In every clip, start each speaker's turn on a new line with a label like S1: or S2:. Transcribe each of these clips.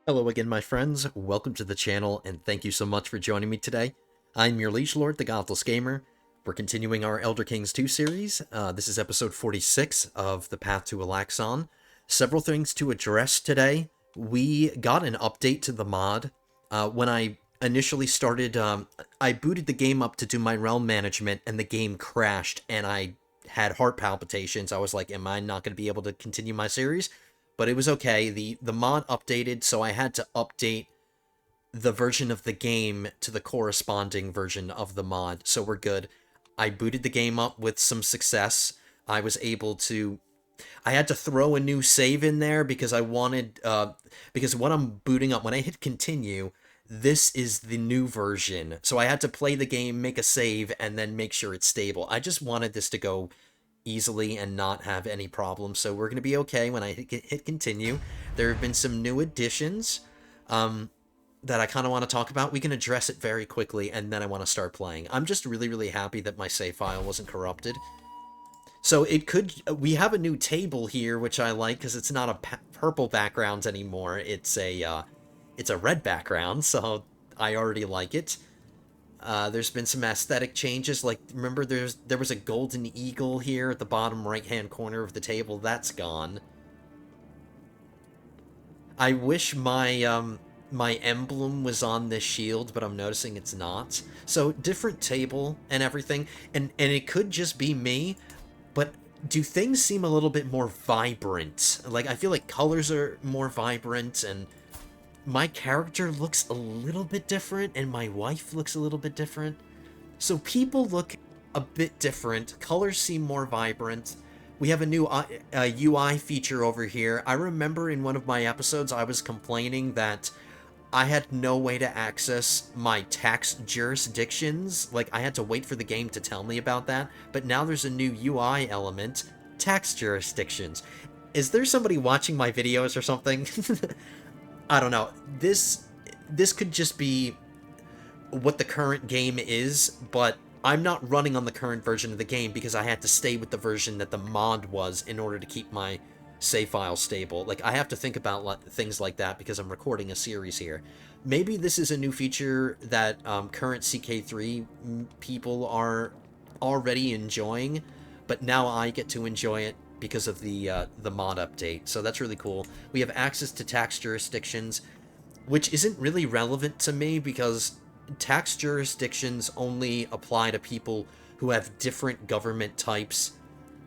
S1: Hello again, my friends. Welcome to the channel, and thank you so much for joining me today. I'm your Liege Lord, the Godless Gamer. We're continuing our Elder Kings 2 series. This is episode 46 of The Path to Alaxon. Several things to address today. We got an update to the mod. When I initially started, I booted the game up to do my realm management, and the game crashed, and I had heart palpitations. I was like, am I not going to be able to continue my series? But it was okay. The mod updated, so I had to update the version of the game to the corresponding version of the mod, so we're good. I booted the game up with some success. I was able to... I had to throw a new save in there because I wanted... because when I'm booting up, when I hit continue, this is the new version. So I had to play the game, make a save, and then make sure it's stable. I just wanted this to go easily and not have any problems, so we're going to be okay when I hit continue. There have been some new additions that I kind of want to talk about. We can address it very quickly, and then I want to start playing. I'm just really happy that my save file wasn't corrupted. So it could... we have a new table here, which I like, because it's not a purple background anymore. It's a red background, so I already like it. There's been some aesthetic changes, like, remember there was a golden eagle here at the bottom right-hand corner of the table. That's gone. I wish my emblem was on this shield, but I'm noticing it's not. So, different table and everything, and it could just be me, but do things seem a little bit more vibrant? Like, I feel like colors are more vibrant, and my character looks a little bit different, and my wife looks a little bit different. So people look a bit different. Colors seem more vibrant. We have a new UI feature over here. I remember in one of my episodes I was complaining that I had no way to access my tax jurisdictions. Like, I had to wait for the game to tell me about that. But now there's a new UI element, tax jurisdictions. Is there somebody watching my videos or something? I don't know. This could just be what the current game is, but I'm not running on the current version of the game because I had to stay with the version that the mod was in order to keep my save file stable. Like, I have to think about things like that because I'm recording a series here. Maybe this is a new feature that current CK3 people are already enjoying, but now I get to enjoy it because of the mod update. So that's really cool. We have access to tax jurisdictions, which isn't really relevant to me because tax jurisdictions only apply to people who have different government types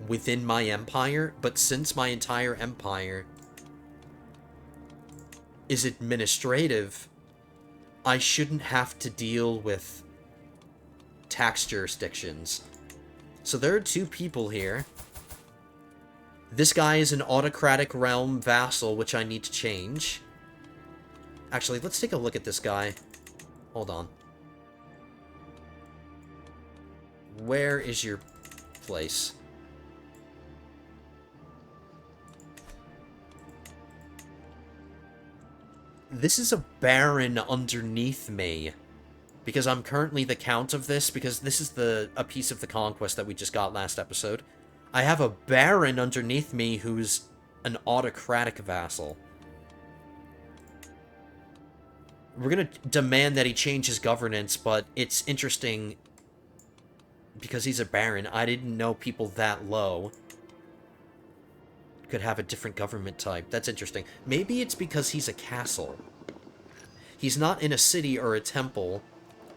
S1: within my empire. But since my entire empire is administrative, I shouldn't have to deal with tax jurisdictions. So there are two people here. This guy is an autocratic realm vassal, which I need to change. Actually, let's take a look at this guy. Hold on. Where is your place? This is a baron underneath me, because I'm currently the count of this, because this is a piece of the conquest that we just got last episode. I have a baron underneath me who's an autocratic vassal. We're gonna demand that he change his governance, but it's interesting because he's a baron. I didn't know people that low could have a different government type. That's interesting. Maybe it's because he's a castle. He's not in a city or a temple.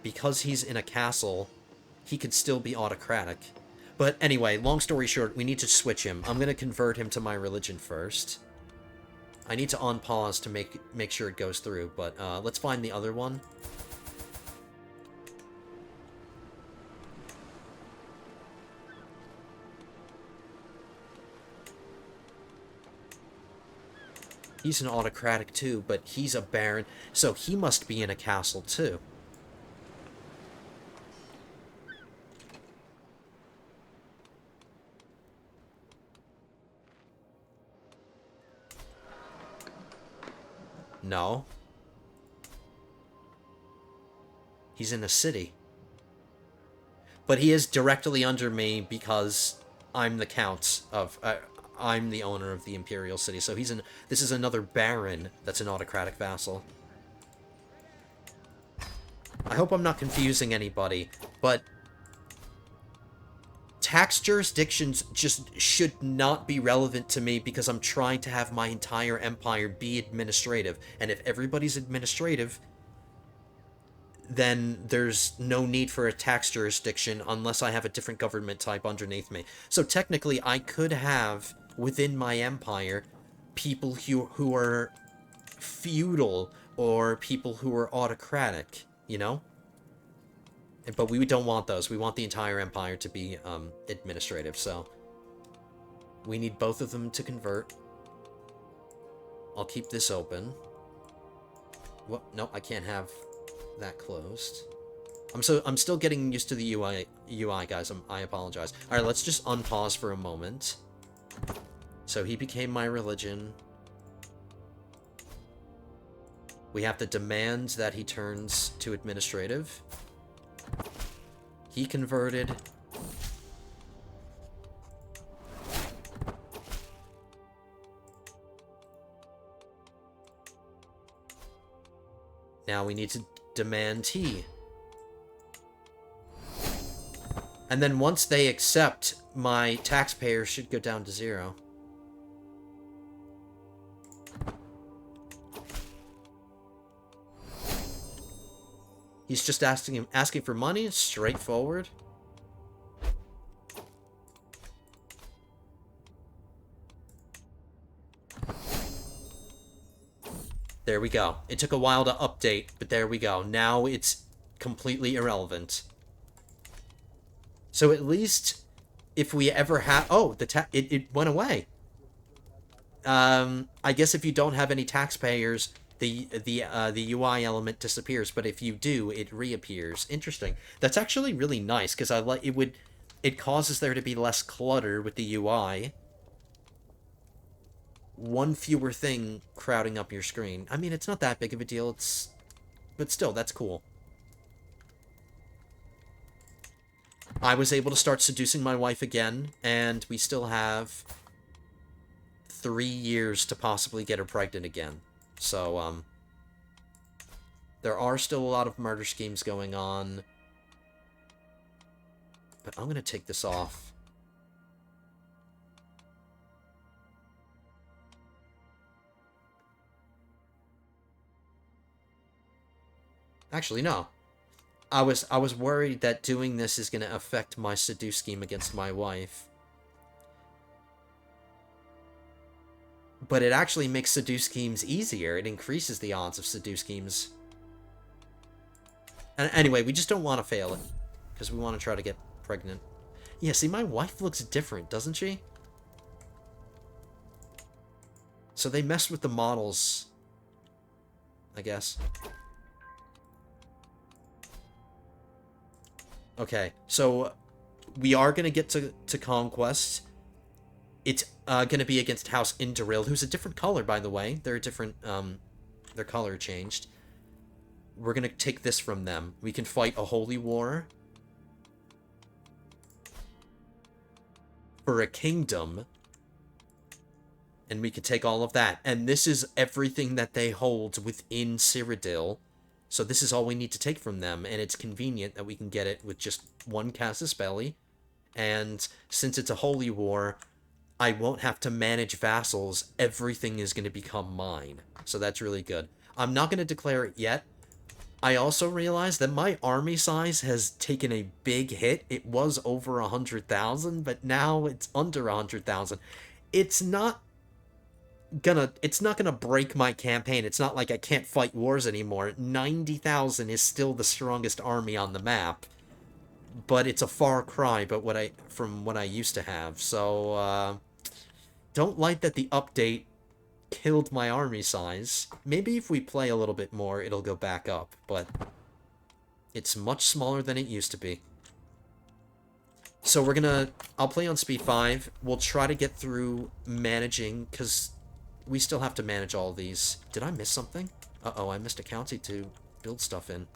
S1: Because he's in a castle, he could still be autocratic. But anyway, long story short, we need to switch him. I'm going to convert him to my religion first. I need to unpause to make sure it goes through, but let's find the other one. He's an autocratic too, but he's a baron, so he must be in a castle too. No. He's in a city. But he is directly under me because I'm the count of... I'm the owner of the Imperial City, so this is another baron that's an autocratic vassal. I hope I'm not confusing anybody, but tax jurisdictions just should not be relevant to me because I'm trying to have my entire empire be administrative, and if everybody's administrative, then there's no need for a tax jurisdiction unless I have a different government type underneath me. So technically, I could have, within my empire, people who are feudal or people who are autocratic, you know? But we don't want those. We want the entire empire to be administrative, so we need both of them to convert. I'll keep this open. What? No, I can't have that closed. I'm still getting used to the UI guys. I apologize. All right, let's just unpause for a moment. So he became my religion. We have to demand that he turns to administrative. He converted. Now we need to demand he. And then once they accept, my taxpayers should go down to 0. He's just asking for money, straightforward. There we go. It took a while to update, but there we go. Now it's completely irrelevant. So at least if we ever have... Oh, it went away. I guess if you don't have any taxpayers, the UI element disappears, but if you do, it reappears. Interesting. That's actually really nice because it causes there to be less clutter with the UI. One fewer thing crowding up your screen. I mean, it's not that big of a deal. But still, that's cool. I was able to start seducing my wife again, and we still have 3 years to possibly get her pregnant again. So, there are still a lot of murder schemes going on. But I'm going to take this off. Actually, no. I was worried that doing this is going to affect my seduce scheme against my wife. But it actually makes seduce schemes easier. It increases the odds of seduce schemes. And anyway, we just don't want to fail it. Because we want to try to get pregnant. Yeah, see, my wife looks different, doesn't she? So they messed with the models, I guess. Okay, so we are going to get to Conquest. It's going to be against House Indoril, who's a different color, by the way. They're a different, their color changed. We're going to take this from them. We can fight a holy war for a kingdom, and we could take all of that. And this is everything that they hold within Cyrodiil. So this is all we need to take from them, and it's convenient that we can get it with just one casus belli. And since it's a holy war, I won't have to manage vassals. Everything is going to become mine. So that's really good. I'm not going to declare it yet. I also realized that my army size has taken a big hit. It was over 100,000, but now it's under 100,000. It's not gonna break my campaign. It's not like I can't fight wars anymore. 90,000 is still the strongest army on the map, but it's a far cry from what I used to have. So don't like that the update killed my army size. Maybe if we play a little bit more, it'll go back up, but it's much smaller than it used to be. So I'll play on speed 5. We'll try to get through managing, because we still have to manage all these. Did I miss something? Uh-oh, I missed a county to build stuff in.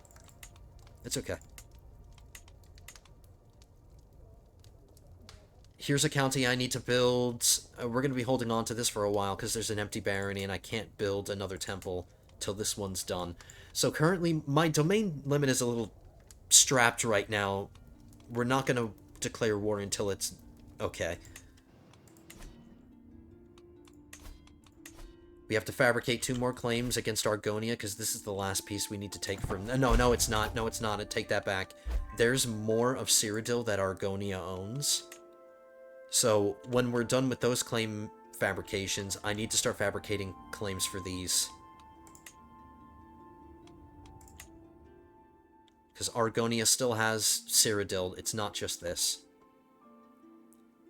S1: It's okay. here's a county I need to build. We're going to be holding on to this for a while because there's an empty barony and I can't build another temple till this one's done. So currently, my domain limit is a little strapped right now. We're not going to declare war until it's okay. We have to fabricate 2 more claims against Argonia, because this is the last piece we need to take from... No, it's not. No, it's not. I take that back. There's more of Cyrodiil that Argonia owns. So, when we're done with those claim fabrications, I need to start fabricating claims for these. Because Argonia still has Cyrodiil. It's not just this.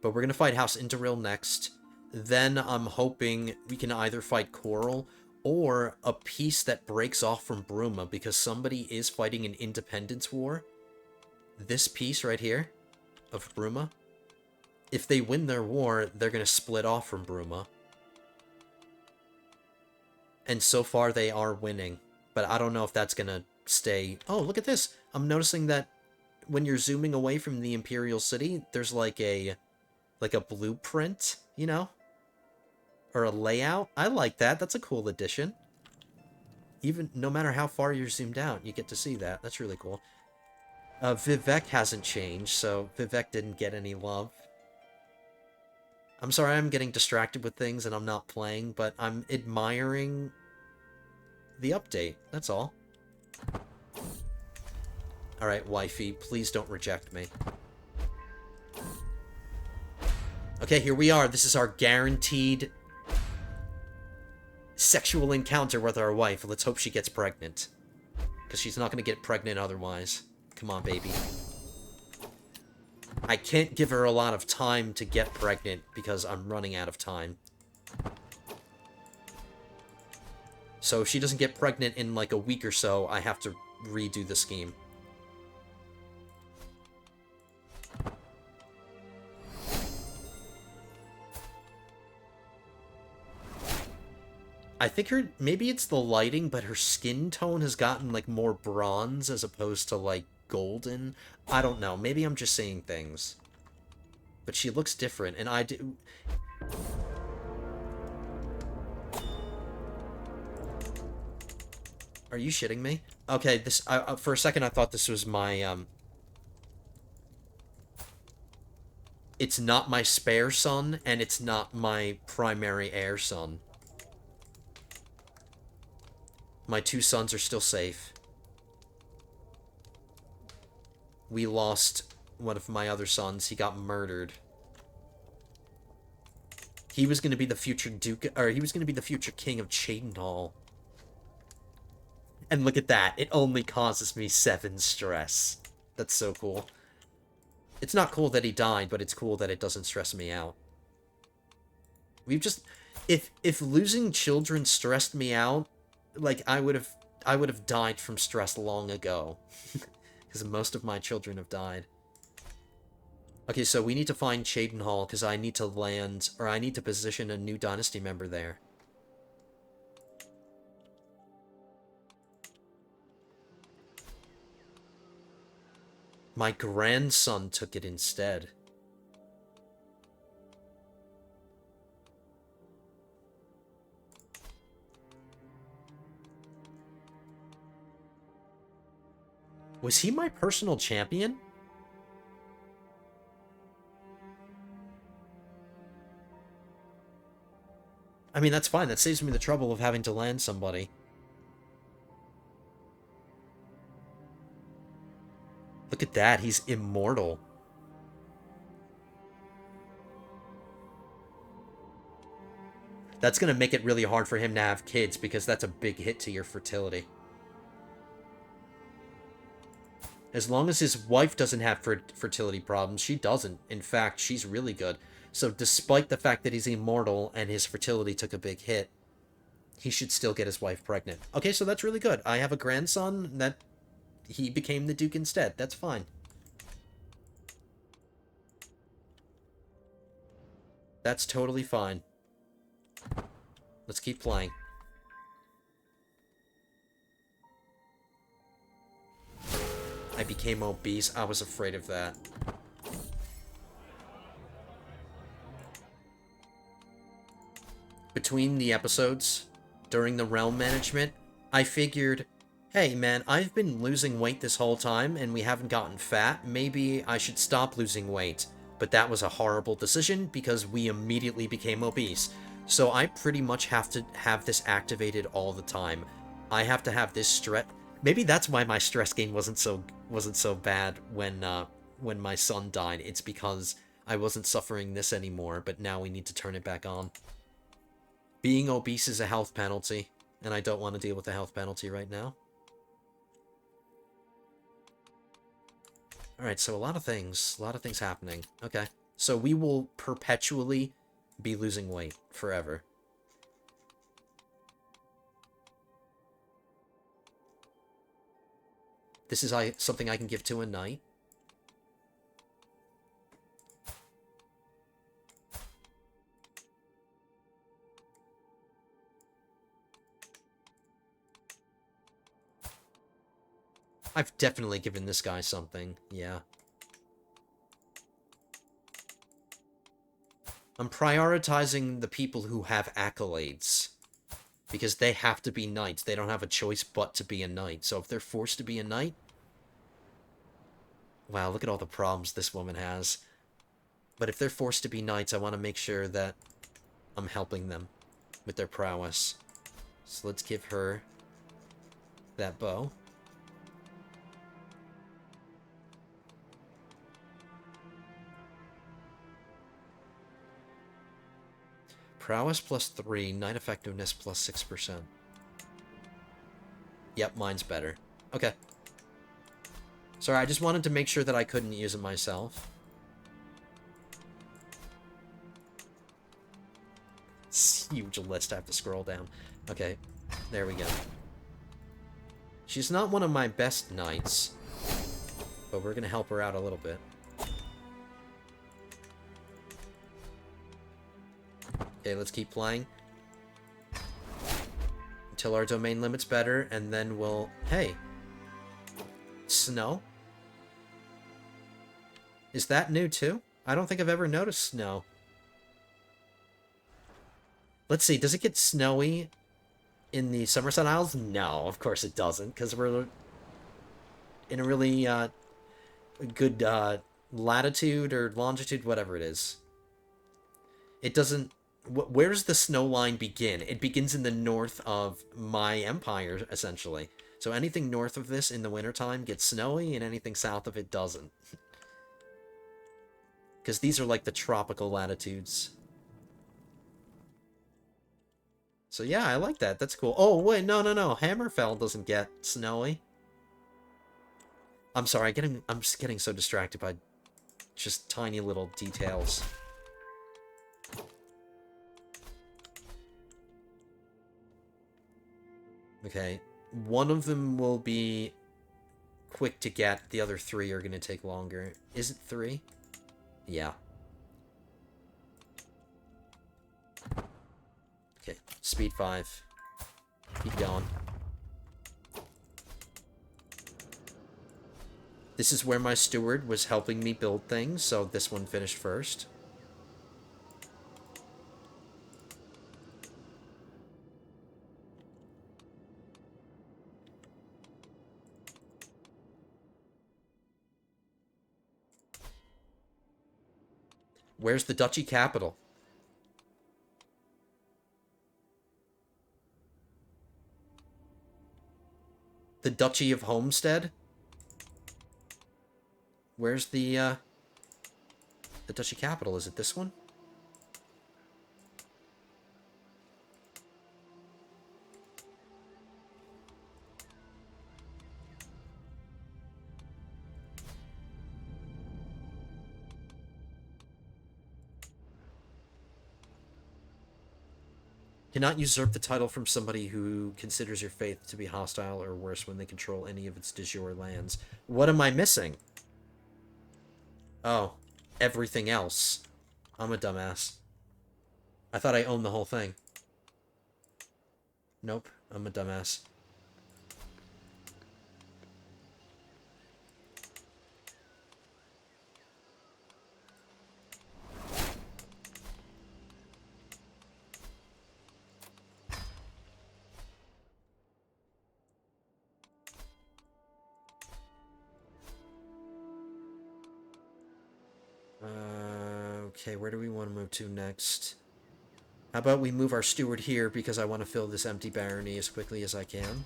S1: But we're going to fight House Indoril next. Then I'm hoping we can either fight Coral or a piece that breaks off from Bruma, because somebody is fighting an independence war. This piece right here of Bruma. If they win their war, they're going to split off from Bruma. And so far they are winning. But I don't know if that's going to stay... Oh, look at this! I'm noticing that when you're zooming away from the Imperial City, there's like a blueprint, you know? Or a layout. I like that. That's a cool addition. Even no matter how far you're zoomed out, you get to see that. That's really cool. Vivek hasn't changed, so Vivek didn't get any love. I'm sorry I'm getting distracted with things and I'm not playing, but I'm admiring the update. That's all. Alright, wifey, please don't reject me. Okay, here we are. This is our guaranteed sexual encounter with our wife. Let's hope she gets pregnant. Because she's not going to get pregnant otherwise. Come on, baby. I can't give her a lot of time to get pregnant because I'm running out of time. So if she doesn't get pregnant in like a week or so, I have to redo the scheme. I think maybe it's the lighting, but her skin tone has gotten, like, more bronze as opposed to, like, golden. I don't know. Maybe I'm just saying things. But she looks different, and I do... Are you shitting me? Okay, this... for a second, I thought this was my, It's not my spare son, and it's not my primary heir son. My 2 sons are still safe. We lost one of my other sons. He got murdered. He was going to be the future duke, or he was going to be the future king of Cheydinhal. And look at that. It only causes me 7 stress. That's so cool. It's not cool that he died, but it's cool that it doesn't stress me out. We've just... If losing children stressed me out, like, I would have died from stress long ago. Because most of my children have died. Okay, so we need to find Cheydinhal, because I need to land, or I need to position a new dynasty member there. My grandson took it instead. Was he my personal champion? I mean, that's fine. That saves me the trouble of having to land somebody. Look at that. He's immortal. That's going to make it really hard for him to have kids, because that's a big hit to your fertility. As long as his wife doesn't have fertility problems, she doesn't. In fact, she's really good. So despite the fact that he's immortal and his fertility took a big hit, he should still get his wife pregnant. Okay, so that's really good. I have a grandson that he became the Duke instead. That's fine. That's totally fine. Let's keep playing. I became obese. I was afraid of that. between the episodes, during the realm management, I figured, hey man, I've been losing weight this whole time and we haven't gotten fat. Maybe I should stop losing weight. But that was a horrible decision because we immediately became obese. So I pretty much have to have this activated all the time. I have to have this stress. Maybe that's why my stress gain wasn't so bad when my son died. It's because I wasn't suffering this anymore, but now we need to turn it back on. Being obese is a health penalty, and I don't want to deal with the health penalty right now. Alright, so a lot of things happening. Okay, so we will perpetually be losing weight forever. This is something I can give to a knight. I've definitely given this guy something, yeah. I'm prioritizing the people who have accolades. Because they have to be knights. They don't have a choice but to be a knight. So if they're forced to be a knight... Wow, look at all the problems this woman has. But if they're forced to be knights, I want to make sure that I'm helping them with their prowess. So let's give her that bow. Prowess plus 3, knight effectiveness plus 6%. Yep, mine's better. Okay. Sorry, I just wanted to make sure that I couldn't use it myself. It's a huge list, I have to scroll down. Okay, there we go. She's not one of my best knights, but we're gonna help her out a little bit. Okay, let's keep playing. Until our domain limit's better, and then we'll... Hey! Snow? Is that new too? I don't think I've ever noticed snow. Let's see, does it get snowy in the Somerset Isles? No, of course it doesn't, because we're in a really good latitude or longitude, whatever it is. It doesn't... Where does the snow line begin? It begins in the north of my empire, essentially. So anything north of this in the wintertime gets snowy, and anything south of it doesn't. Because these are like the tropical latitudes. So yeah, I like that. That's cool. Oh, wait, no. Hammerfell doesn't get snowy. I'm sorry, I'm just getting so distracted by just tiny little details. Okay, one of them will be quick to get. The other 3 are going to take longer. Is it 3? Yeah. Okay, speed 5. Keep going. This is where my steward was helping me build things, so this one finished first. Where's the duchy capital? The Duchy of Homestead? Where's the duchy capital? Is it this one? Cannot usurp the title from somebody who considers your faith to be hostile or worse when they control any of its de jure lands. What am I missing? Oh, everything else. I'm a dumbass. I thought I owned the whole thing. Nope, I'm a dumbass. Okay, where do we want to move to next? How about we move our steward here because I want to fill this empty barony as quickly as I can.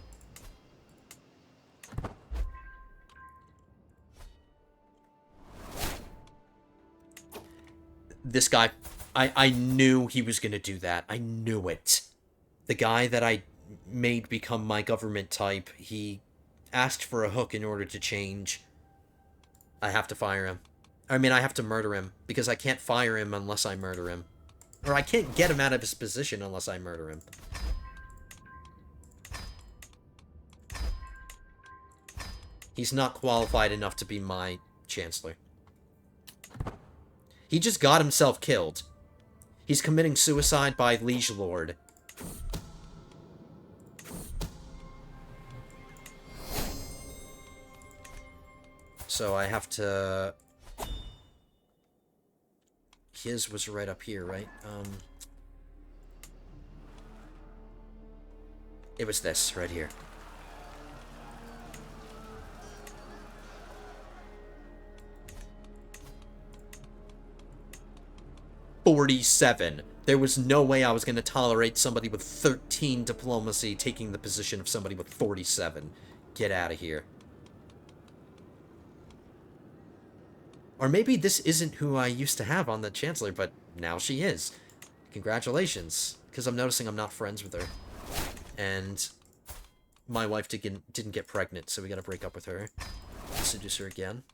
S1: This guy, I knew he was going to do that. I knew it. The guy that I made become my government type, he asked for a hook in order to change. I have to fire him. I mean, I have to murder him, because I can't fire him unless I murder him. Or I can't get him out of his position unless I murder him. He's not qualified enough to be my chancellor. He just got himself killed. He's committing suicide by liege lord. So I have to... His was right up here, right? It was this, right here. "47. There was no way I was going to tolerate somebody with 13 diplomacy taking the position of somebody with 47. Get out of here. Or maybe this isn't who I used to have on the Chancellor, but now she is. Congratulations. Because I'm noticing I'm not friends with her. And my wife didn't get pregnant, so we gotta break up with her. Seduce her again.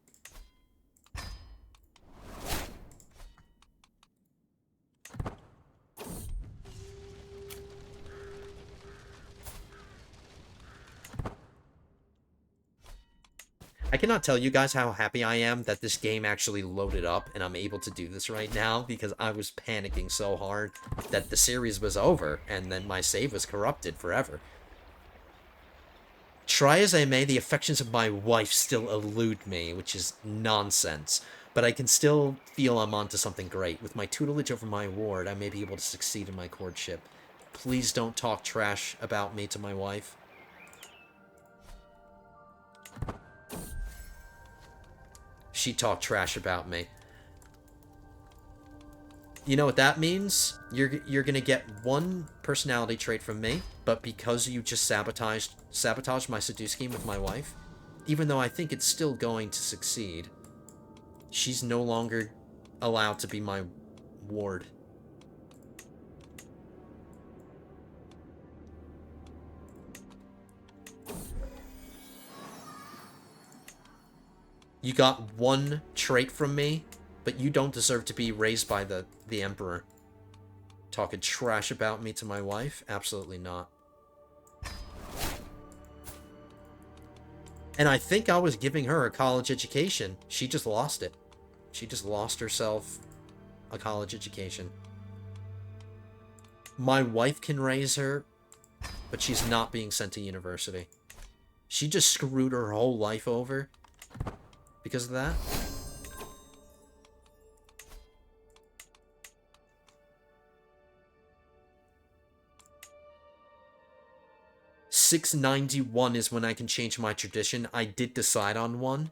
S1: I cannot tell you guys how happy I am that this game actually loaded up and I'm able to do this right now, because I was panicking so hard that the series was over and then my save was corrupted forever. Try as I may, the affections of my wife still elude me, which is nonsense. But I can still feel I'm onto something great. With my tutelage over my ward, I may be able to succeed in my courtship. Please don't talk trash about me to my wife. She talked trash about me. You know what that means? You're gonna get one personality trait from me, but because you just sabotaged my seduce scheme with my wife, even though I think it's still going to succeed, she's no longer allowed to be my ward. You got one trait from me, but you don't deserve to be raised by the Emperor. Talking trash about me to my wife? Absolutely not. And I think I was giving her a college education. She just lost it. She just lost herself a college education. My wife can raise her, but she's not being sent to university. She just screwed her whole life over because of that. $691 is when I can change my tradition. I did decide on one.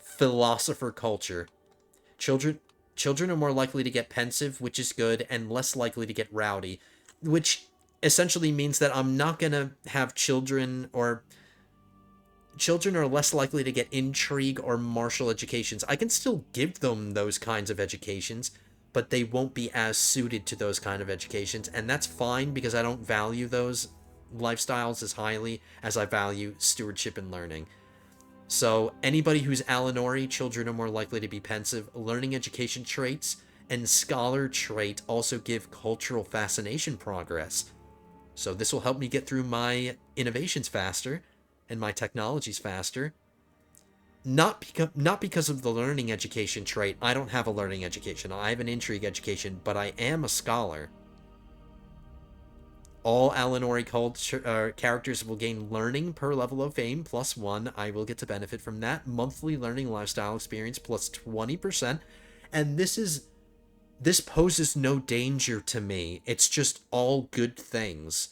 S1: Philosopher culture. Children are more likely to get pensive, which is good, and less likely to get rowdy, which essentially means that I'm not gonna have children, or children are less likely to get intrigue or martial educations. I can still give them those kinds of educations, but they won't be as suited to those kind of educations, and that's fine because I don't value those lifestyles as highly as I value stewardship and learning. So anybody who's Alinori, children are more likely to be pensive. Learning education traits and scholar trait also give cultural fascination progress. So this will help me get through my innovations faster and my technologies faster. Not because of the learning education trait. I don't have a learning education. I have an intrigue education, but I am a scholar. All Alinori characters will gain learning per level of fame +1. I will get to benefit from that. Monthly learning lifestyle experience +20%. And this poses no danger to me. It's just all good things.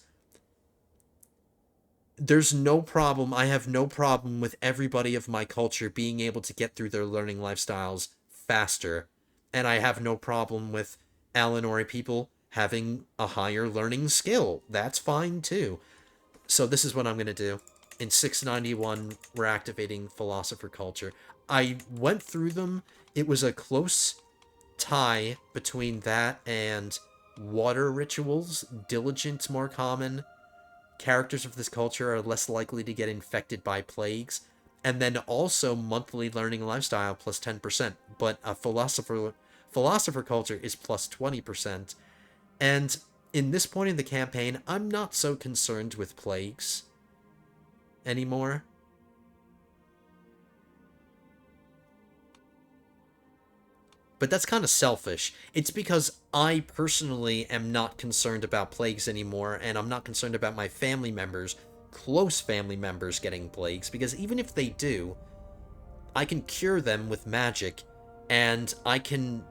S1: there's no problem. I have no problem with everybody of my culture being able to get through their learning lifestyles faster. And I have no problem with Alinori people having a higher learning skill. That's fine too. So this is what I'm going to do. In 691, we're activating Philosopher Culture. I went through them. It was a close tie between that and Water Rituals. Diligence more common. Characters of this culture are less likely to get infected by plagues. And then also monthly learning lifestyle plus 10%. But a philosopher culture is plus 20%. And in this point in the campaign, I'm not so concerned with plagues anymore. But that's kind of selfish. It's because I personally am not concerned about plagues anymore, and I'm not concerned about my family members, close family members, getting plagues, because even if they do, I can cure them with magic, and I can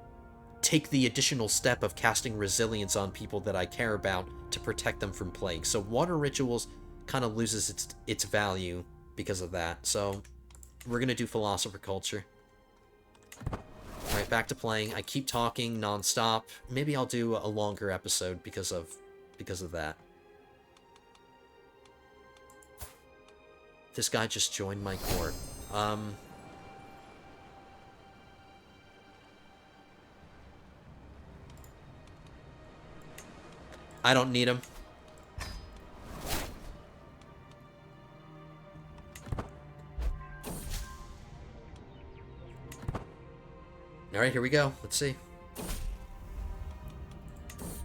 S1: take the additional step of casting resilience on people that I care about to protect them from plague. So water rituals kind of loses its value because of that. So we're going to do philosopher culture. Alright, back to playing. I keep talking non-stop. Maybe I'll do a longer episode because of that. This guy just joined my court. I don't need him. Alright, here we go. Let's see.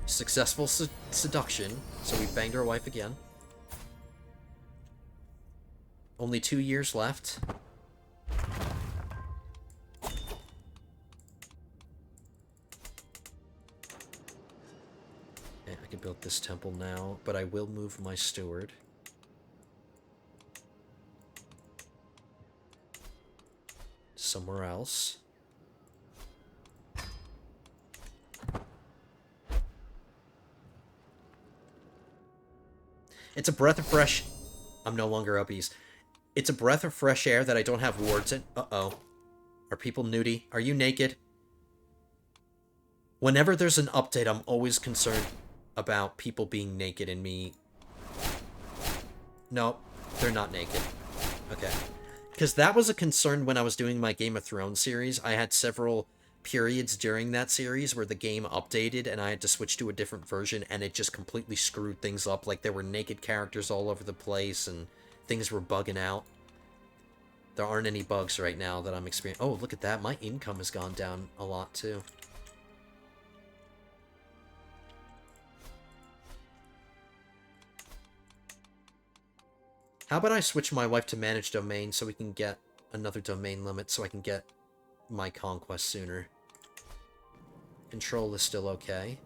S1: Successful seduction. So we banged our wife again. Only 2 years left. Yeah, I can build this temple now, but I will move my steward. Somewhere else. It's a breath of fresh... I'm no longer obese. It's a breath of fresh air that I don't have wards in. Uh-oh. Are people nudie? Are you naked? Whenever there's an update, I'm always concerned about people being naked and me... No, they're not naked. Okay. Because that was a concern when I was doing my Game of Thrones series. I had several periods during that series where the game updated and I had to switch to a different version and it just completely screwed things up. Like there were naked characters all over the place and things were bugging out. There aren't any bugs right now that I'm experiencing. Oh, look at that. My income has gone down a lot too. How about I switch my wife to manage domain so we can get another domain limit so I can get my conquest sooner. Control is still okay.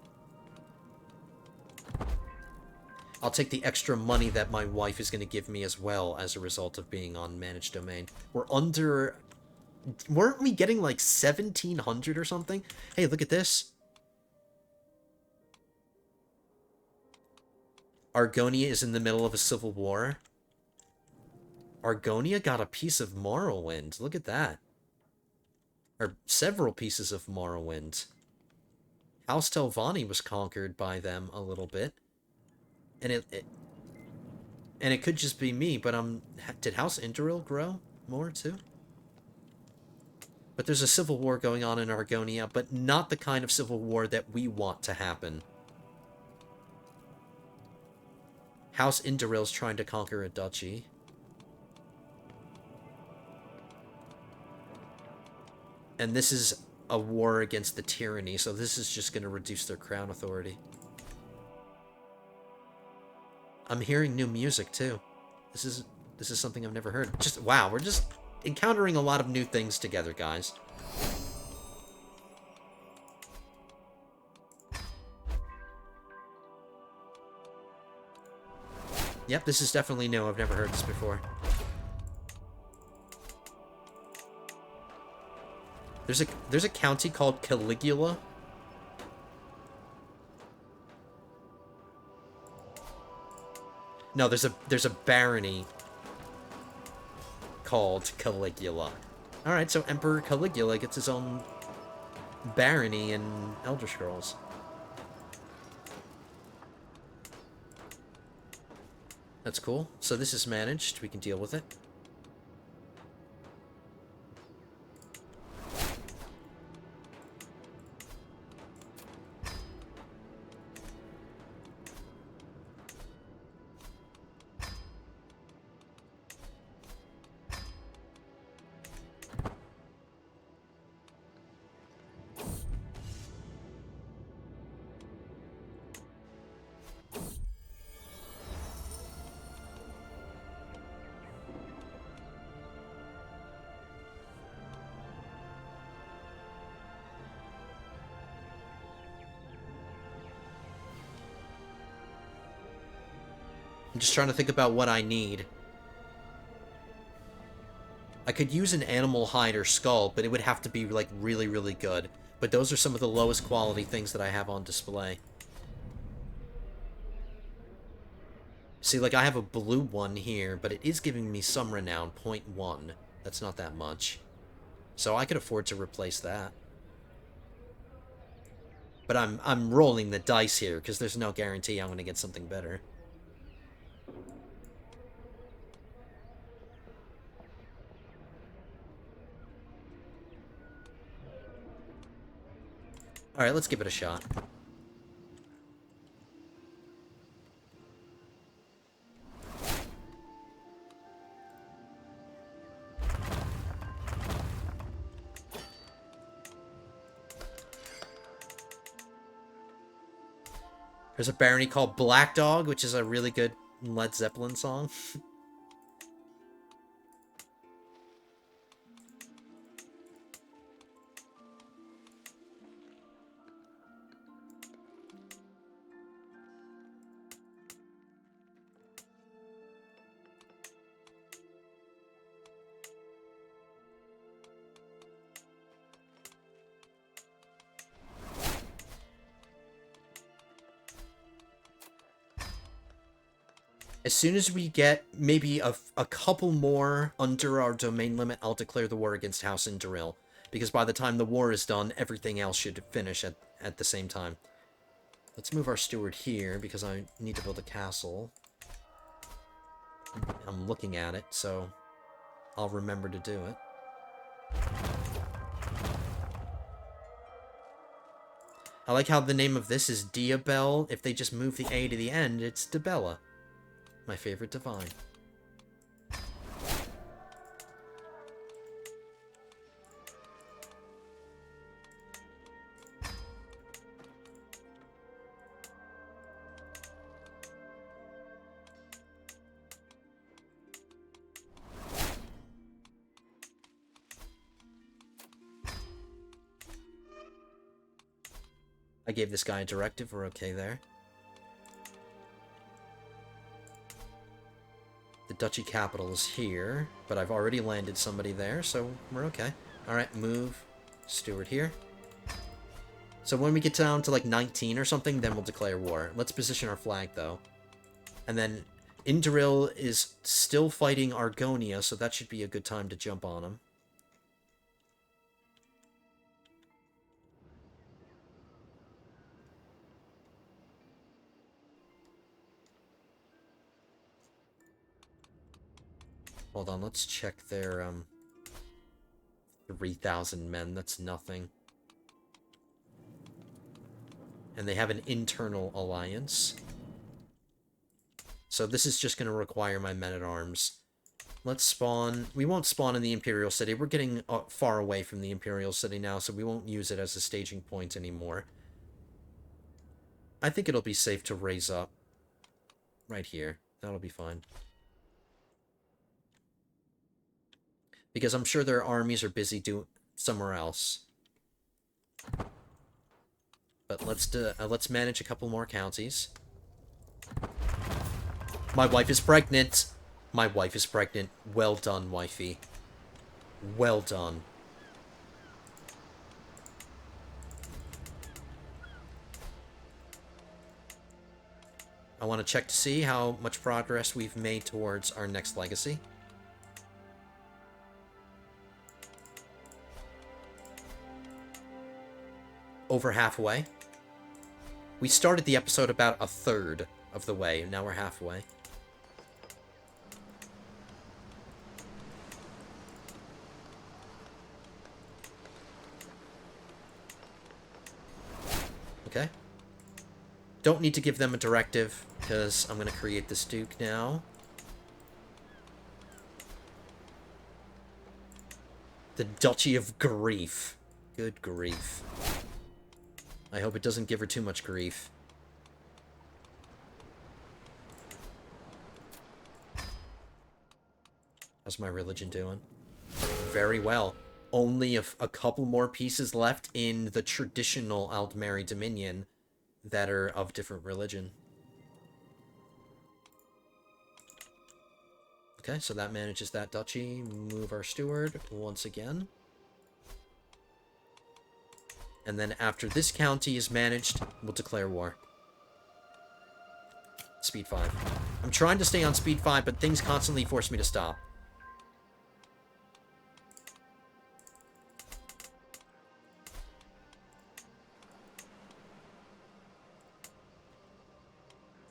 S1: I'll take the extra money that my wife is going to give me as well as a result of being on managed domain. We're under... Weren't we getting like 1,700 or something? Hey, look at this. Argonia is in the middle of a civil war. Argonia got a piece of Morrowind. Look at that. Or several pieces of Morrowind. House Telvanni was conquered by them a little bit. And it could just be me, but did House Induril grow more too? But there's a civil war going on in Argonia, but not the kind of civil war that we want to happen. House Induril's trying to conquer a duchy. And this is a war against the tyranny, so this is just going to reduce their crown authority. I'm hearing new music, too. This is something I've never heard. Just, wow, we're just encountering a lot of new things together, guys. Yep, this is definitely new. I've never heard this before. There's a county called Caligula. No, there's a barony called Caligula. Alright, so Emperor Caligula gets his own barony in Elder Scrolls. That's cool. So this is managed. We can deal with it. I'm just trying to think about what I need. I could use an animal hide or skull, but it would have to be, like, really, really good. But those are some of the lowest quality things that I have on display. See, like, I have a blue one here, but it is giving me some renown, 0.1. That's not that much. So I could afford to replace that. But I'm rolling the dice here, because there's no guarantee I'm going to get something better. Alright, let's give it a shot. There's a barony called Black Dog, which is a really good Led Zeppelin song. As soon as we get maybe a couple more under our domain limit, I'll declare the war against House Indoril. Because by the time the war is done, everything else should finish at the same time. Let's move our steward here, because I need to build a castle. I'm looking at it, so I'll remember to do it. I like how the name of this is Diabel. If they just move the A to the end, it's Dibella. My favorite divine. I gave this guy a directive. We're okay there. The duchy capital is here, but I've already landed somebody there, so we're okay. Alright, move steward here. So when we get down to like 19 or something, then we'll declare war. Let's position our flag, though. And then Indoril is still fighting Argonia, so that should be a good time to jump on him. Hold on, let's check their, 3,000 men. That's nothing. And they have an internal alliance. So this is just going to require my men-at-arms. Let's spawn. We won't spawn in the Imperial City. We're getting far away from the Imperial City now, so we won't use it as a staging point anymore. I think it'll be safe to raise up right here. That'll be fine. Because I'm sure their armies are busy doing somewhere else. But let's manage a couple more counties. My wife is pregnant. My wife is pregnant. Well done, wifey. Well done. want to check to see how much progress we've made towards our next legacy. Over halfway. We started the episode about a third of the way, and now we're halfway. Okay. Don't need to give them a directive, because I'm going to create this Duke now. The Duchy of Grief. Good grief. I hope it doesn't give her too much grief. How's my religion doing? Very well. Only a couple more pieces left in the traditional Aldmeri Dominion that are of different religion. Okay, so that manages that duchy. Move our steward once again. And then after this county is managed, we'll declare war. Speed 5. I'm trying to stay on speed 5, but things constantly force me to stop.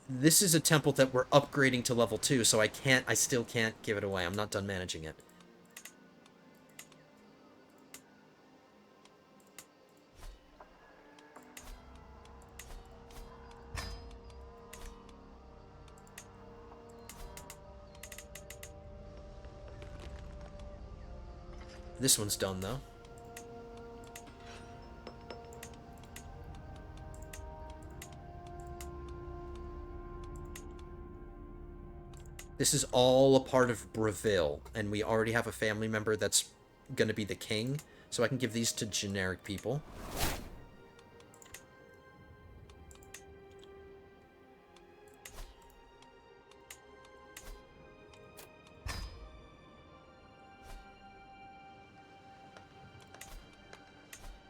S1: This is a temple that we're upgrading to level 2, so I still can't give it away. I'm not done managing it. This one's done, though. This is all a part of Breville, and we already have a family member that's going to be the king, so I can give these to generic people.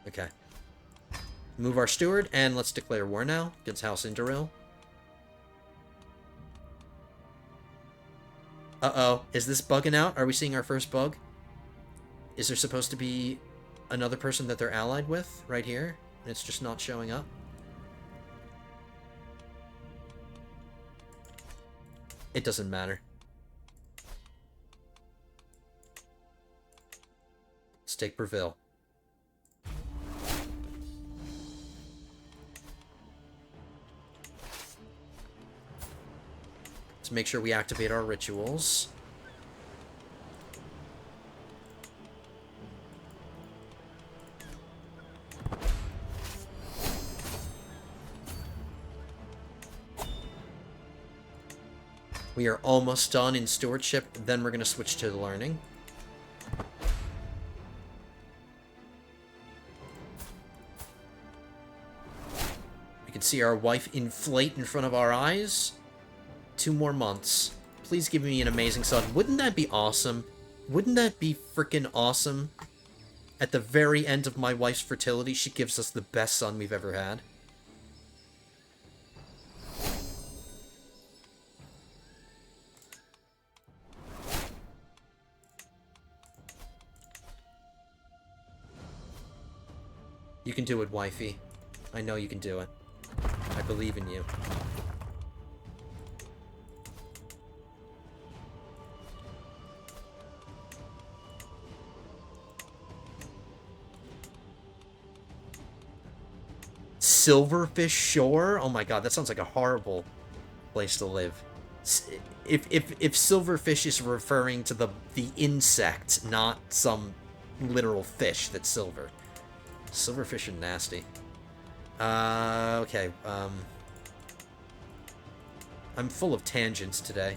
S1: Okay. Move our steward, and let's declare war now against House Indoril. Uh-oh. Is this bugging out? Are we seeing our first bug? Is there supposed to be another person that they're allied with right here? And it's just not showing up? It doesn't matter. Let's take Breville. Let's make sure we activate our rituals. We are almost done in stewardship, then we're going to switch to learning. We can see our wife inflate in front of our eyes. 2 more months. Please give me an amazing son. Wouldn't that be awesome? Wouldn't that be freaking awesome? At the very end of my wife's fertility, she gives us the best son we've ever had. You can do it, wifey. I know you can do it. I believe in you. Silverfish Shore? Oh my god, that sounds like a horrible place to live. If silverfish is referring to the insect, not some literal fish that's silver. Silverfish are nasty. Okay, I'm full of tangents today.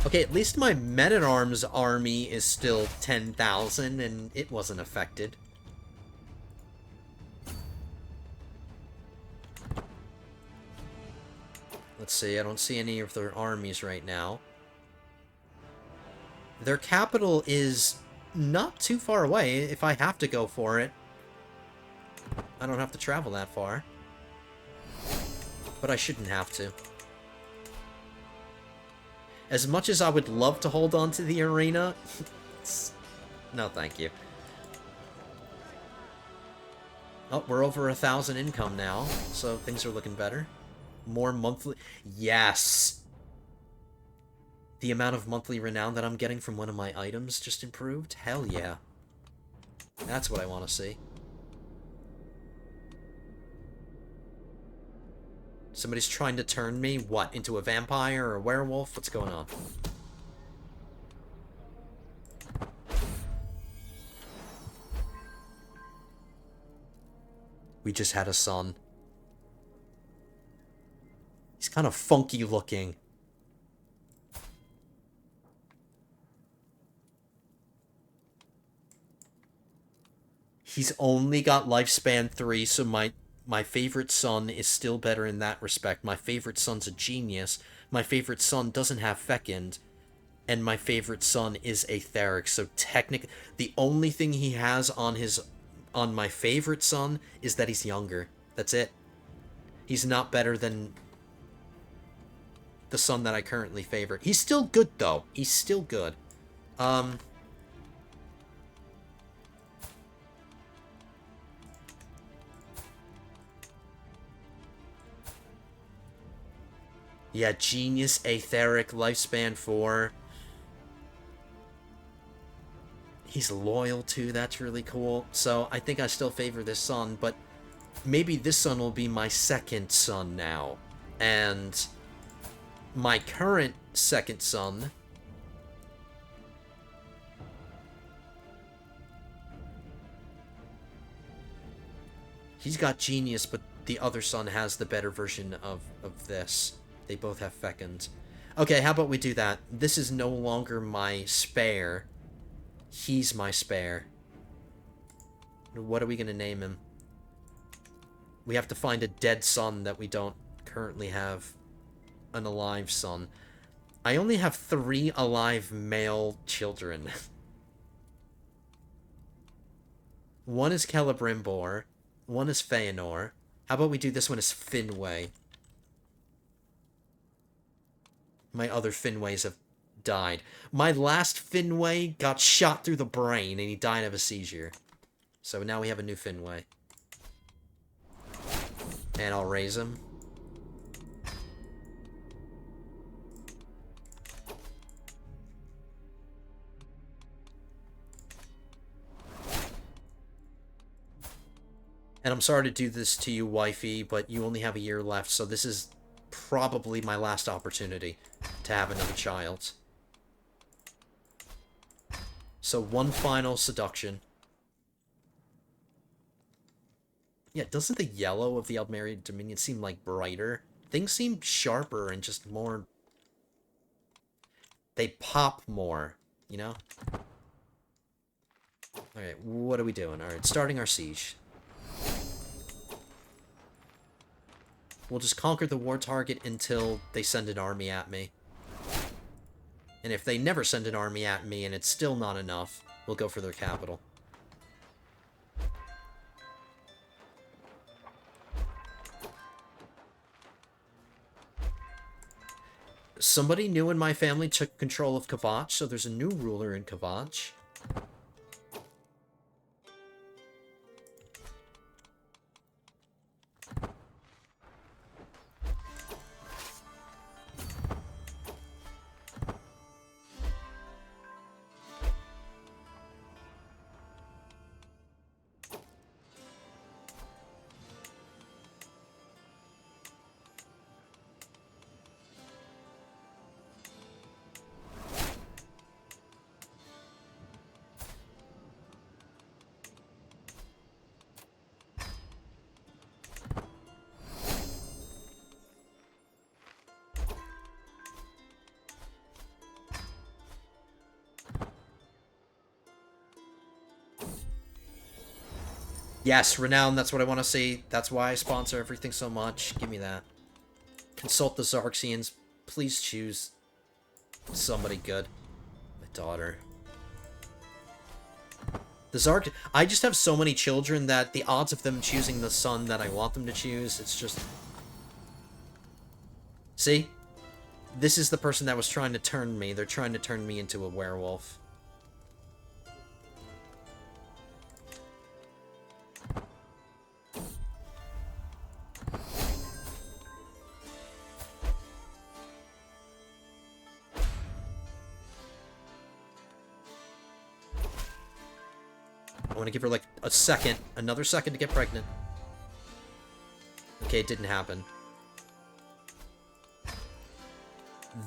S1: Okay, at least my men-at-arms army is still 10,000, and it wasn't affected. Let's see, I don't see any of their armies right now. Their capital is not too far away. If I have to go for it, I don't have to travel that far. But I shouldn't have to. As much as I would love to hold on to the arena, no thank you. Oh, we're over 1,000 income now, so things are looking better. More monthly... Yes! The amount of monthly renown that I'm getting from one of my items just improved? Hell yeah. That's what I want to see. Somebody's trying to turn me, what, into a vampire or a werewolf? What's going on? We just had a son. He's kind of funky looking. He's only got lifespan 3, so my favorite son is still better in that respect. My favorite son's a genius. My favorite son doesn't have fecund. And my favorite son is aetheric, so technically the only thing he has on my favorite son is that he's younger. That's it. He's not better than the son that I currently favor. He's still good though. He's still good. Yeah, genius, aetheric, lifespan 4. He's loyal too, that's really cool. So I think I still favor this son, but maybe this son will be my second son now. And my current second son... He's got genius, but the other son has the better version of this. They both have fecund. Okay, how about we do that? This is no longer my spare. He's my spare. What are we gonna name him? We have to find a dead son that we don't currently have an alive son. I only have 3 alive male children. One is Celebrimbor. One is Feanor. How about we do this one as Finwë? My other Finways have died. My last Finwë got shot through the brain and he died of a seizure. So now we have a new Finwë. And I'll raise him. And I'm sorry to do this to you, wifey, but you only have a year left, so this is probably my last opportunity to have another child. So one final seduction. Yeah, doesn't the yellow of the Aldmeri Dominion seem like brighter? Things seem sharper and just more... They pop more, you know? Alright, what are we doing? Alright, starting our siege. We'll just conquer the war target until they send an army at me. And if they never send an army at me and it's still not enough, we'll go for their capital. Somebody new in my family took control of Kvatch, so there's a new ruler in Kvatch. Yes, renown, that's what I want to see. That's why I sponsor everything so much. Give me that. Consult the Xarxians. Please choose somebody good. My daughter. The Zark... I just have so many children that the odds of them choosing the son that I want them to choose, it's just... See? This is the person that was trying to turn me. They're trying to turn me into a werewolf. I want to give her, like, a second. Another second to get pregnant. Okay, it didn't happen.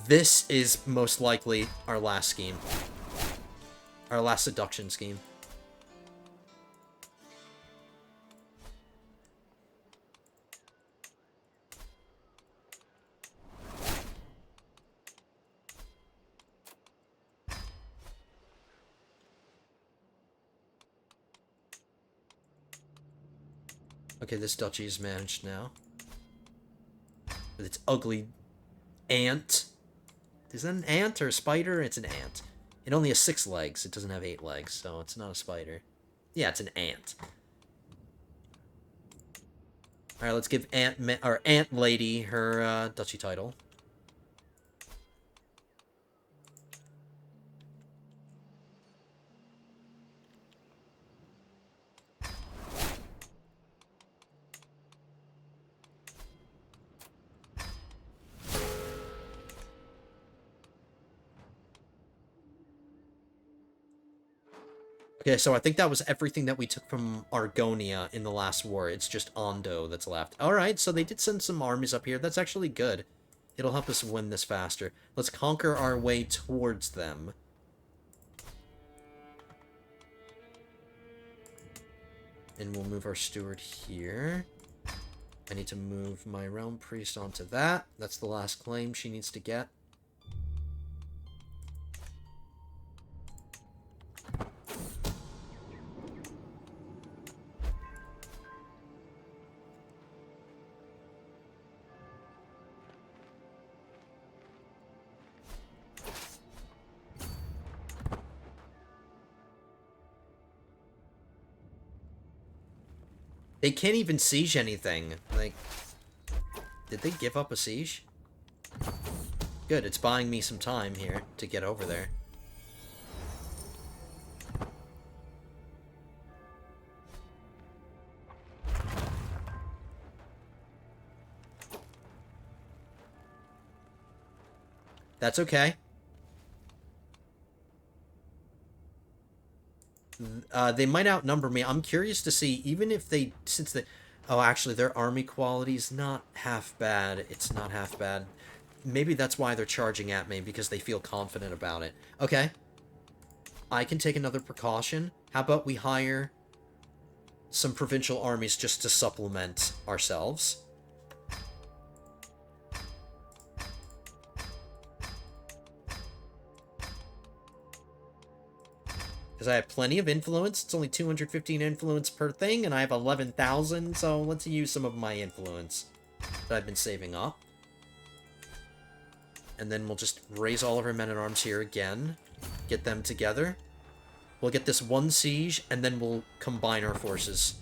S1: This is most likely our last scheme. Our last seduction scheme. Okay, this duchy is managed now. With its ugly ant. Is that an ant or a spider? It's an ant. It only has 6 legs. It doesn't have 8 legs, so it's not a spider. Yeah, it's an ant. Alright, let's give Ant Lady her duchy title. Okay, so I think that was everything that we took from Argonia in the last war. It's just Ondo that's left. Alright, so they did send some armies up here. That's actually good. It'll help us win this faster. Let's conquer our way towards them. And we'll move our steward here. I need to move my realm priest onto that. That's the last claim she needs to get. They can't even siege anything. Like, did they give up a siege? Good, it's buying me some time here to get over there. That's okay. They might outnumber me. I'm curious to see, even if they, since they... Oh, actually, their army quality is not half bad. It's not half bad. Maybe that's why they're charging at me, because they feel confident about it. Okay. I can take another precaution. How about we hire some provincial armies just to supplement ourselves? Because I have plenty of influence. It's only 215 influence per thing, and I have 11,000, so let's use some of my influence that I've been saving up. And then we'll just raise all of our men-at-arms here again. Get them together. We'll get this one siege, and then we'll combine our forces.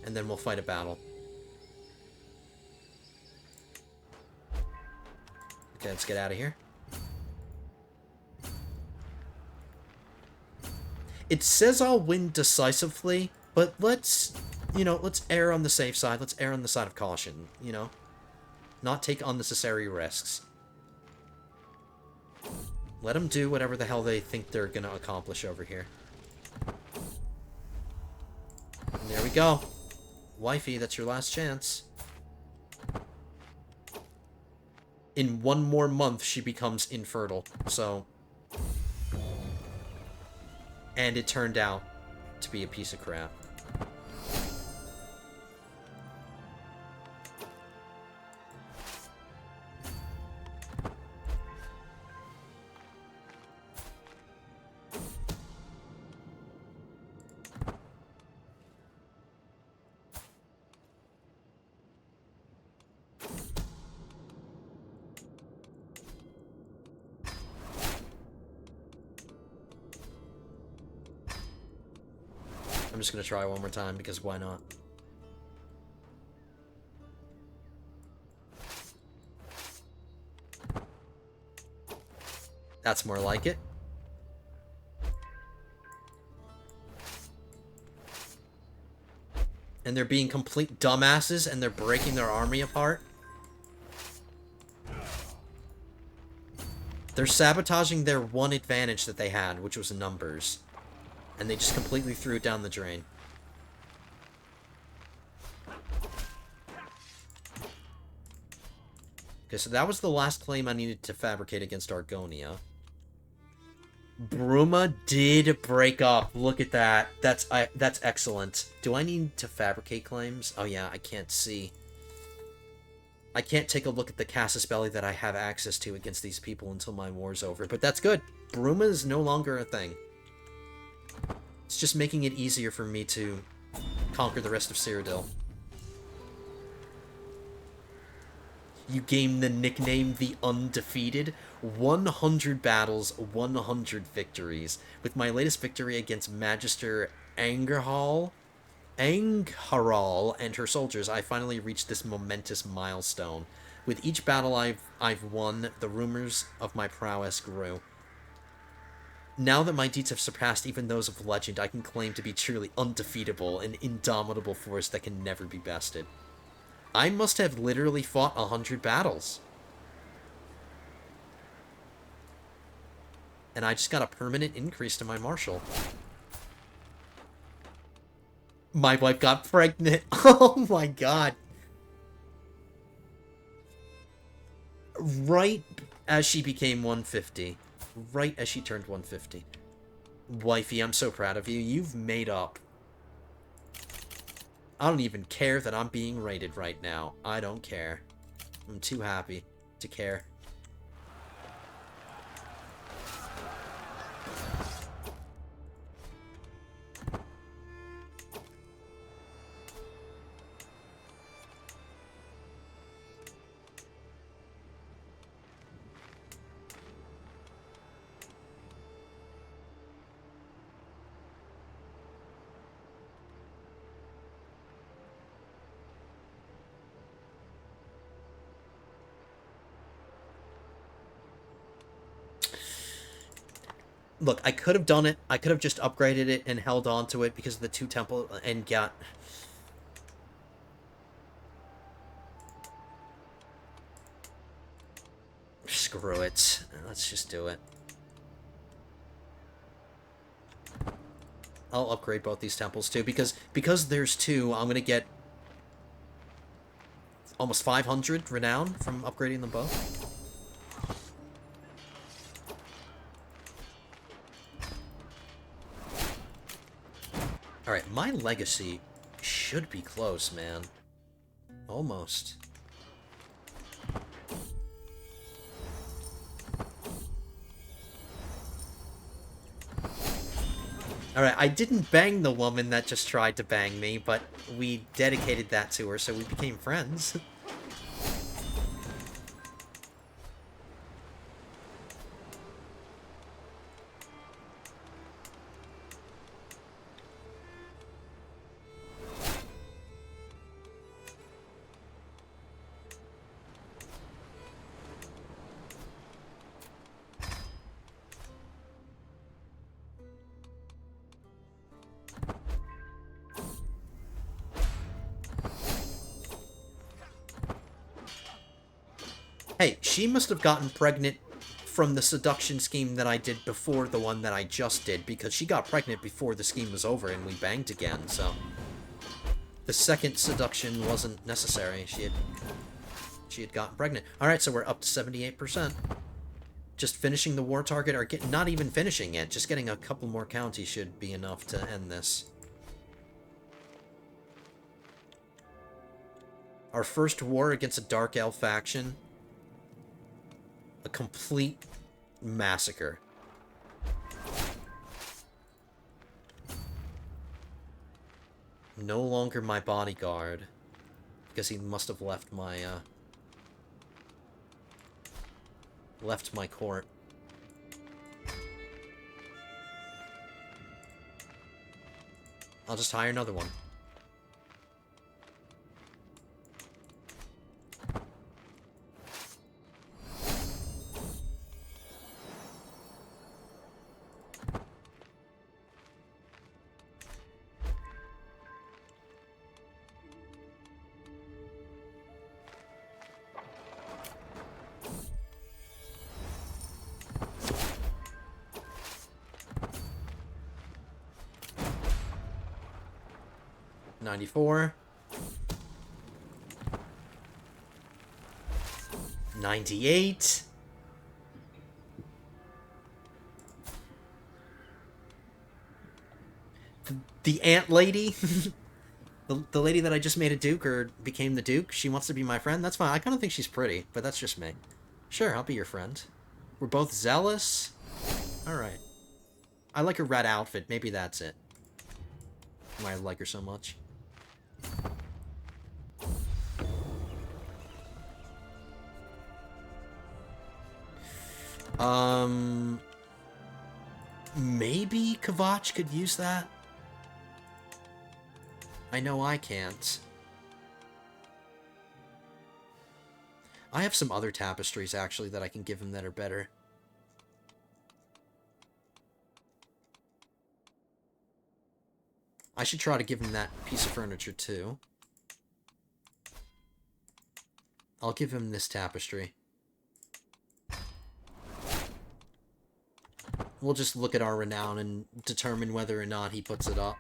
S1: And then we'll fight a battle. Okay, let's get out of here. It says I'll win decisively, but let's, you know, let's err on the safe side. Let's err on the side of caution, you know? Not take unnecessary risks. Let them do whatever the hell they think they're gonna accomplish over here. And there we go. Wifey, that's your last chance. In 1 more month, she becomes infertile, so... And it turned out to be a piece of crap. I'm just gonna try one more time, because why not? That's more like it. And they're being complete dumbasses, and they're breaking their army apart. They're sabotaging their one advantage that they had, which was numbers. And they just completely threw it down the drain. Okay, so that was the last claim I needed to fabricate against Argonia. Bruma did break up. Look at that. That's excellent. Do I need to fabricate claims? Oh yeah, I can't see. I can't take a look at the casus belli that I have access to against these people until my war's over. But that's good. Bruma is no longer a thing. It's just making it easier for me to conquer the rest of Cyrodiil. You gain the nickname The Undefeated. 100 battles, 100 victories. With my latest victory against Magister Angharal and her soldiers, I finally reached this momentous milestone. With each battle I've won, the rumors of my prowess grew. Now that my deeds have surpassed even those of legend, I can claim to be truly undefeatable, an indomitable force that can never be bested. I must have literally fought 100 battles. And I just got a permanent increase to my martial. My wife got pregnant. Oh my god. Right as she became 150. Right as she turned 150. Wifey, I'm so proud of you. You've made up. I don't even care that I'm being raided right now. I don't care. I'm too happy to care. Look, I could have done it. I could have just upgraded it and held on to it because of the 2 temple and got... Screw it. Let's just do it. I'll upgrade both these temples too, because there's 2, I'm gonna get almost 500 renown from upgrading them both. Alright, my legacy should be close, man. Almost. Alright, I didn't bang the woman that just tried to bang me, but we dedicated that to her, so we became friends. Hey, she must have gotten pregnant from the seduction scheme that I did before the one that I just did, because she got pregnant before the scheme was over and we banged again, so... The second seduction wasn't necessary. She had gotten pregnant. Alright, so we're up to 78%. Just finishing the war target, or not even finishing it, just getting a couple more counties should be enough to end this. Our first war against a Dark Elf faction. A complete massacre. No longer my bodyguard. Because he must have left my, left my court. I'll just hire another one. $94. 98. The ant lady, the lady that I just made a duke or became the duke, she wants to be my friend. That's fine. I kind of think she's pretty, but that's just me. Sure, I'll be your friend. We're both zealous. All right. I like her red outfit. Maybe that's it. Why I like her so much. Maybe Kavach could use that? I know I can't. I have some other tapestries, actually, that I can give him that are better. I should try to give him that piece of furniture, too. I'll give him this tapestry. We'll just look at our renown and determine whether or not he puts it up.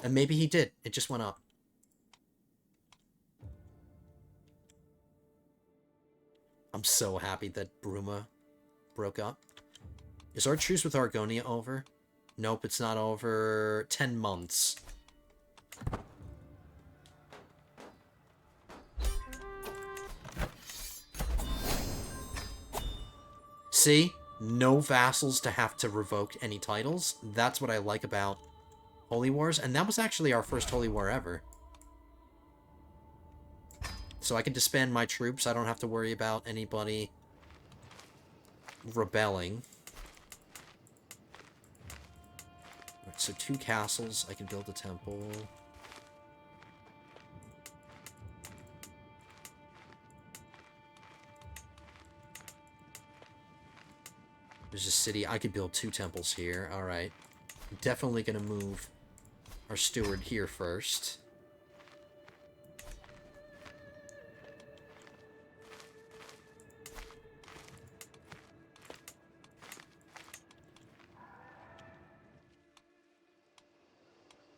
S1: And maybe he did. It just went up. I'm so happy that Bruma broke up. Is our truce with Argonia over? Nope, it's not over. 10 months. See? No vassals to have to revoke any titles. That's what I like about Holy Wars. And that was actually our first Holy War ever. So I can disband my troops. I don't have to worry about anybody rebelling. Right, so 2 castles. I can build a temple. There's a city. I could build 2 temples here. Alright. Definitely gonna move our steward here first.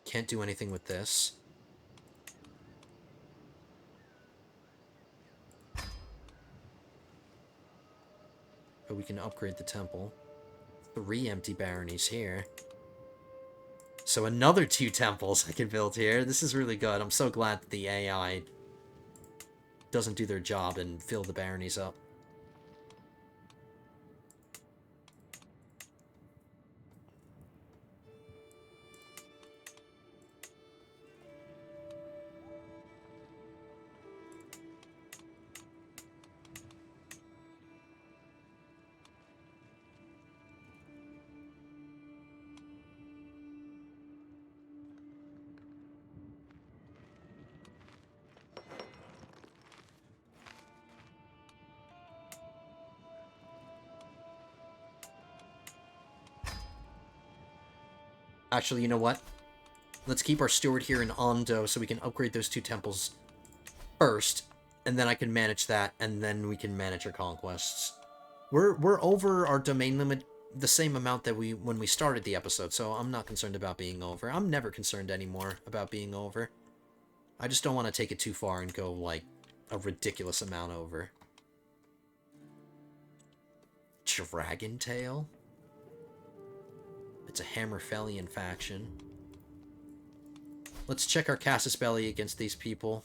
S1: Can't do anything with this. But we can upgrade the temple. 3 empty baronies here. So another 2 temples I can build here. This is really good. I'm so glad that the AI doesn't do their job and fill the baronies up. Actually, you know what? Let's keep our steward here in Ondo so we can upgrade those 2 temples first, and then I can manage that, and then we can manage our conquests. We're over our domain limit the same amount that when we started the episode, so I'm not concerned about being over. I'm never concerned anymore about being over. I just don't want to take it too far and go, like, a ridiculous amount over. Dragon Tail? It's a Hammerfellian faction. Let's check our Casus Belli against these people.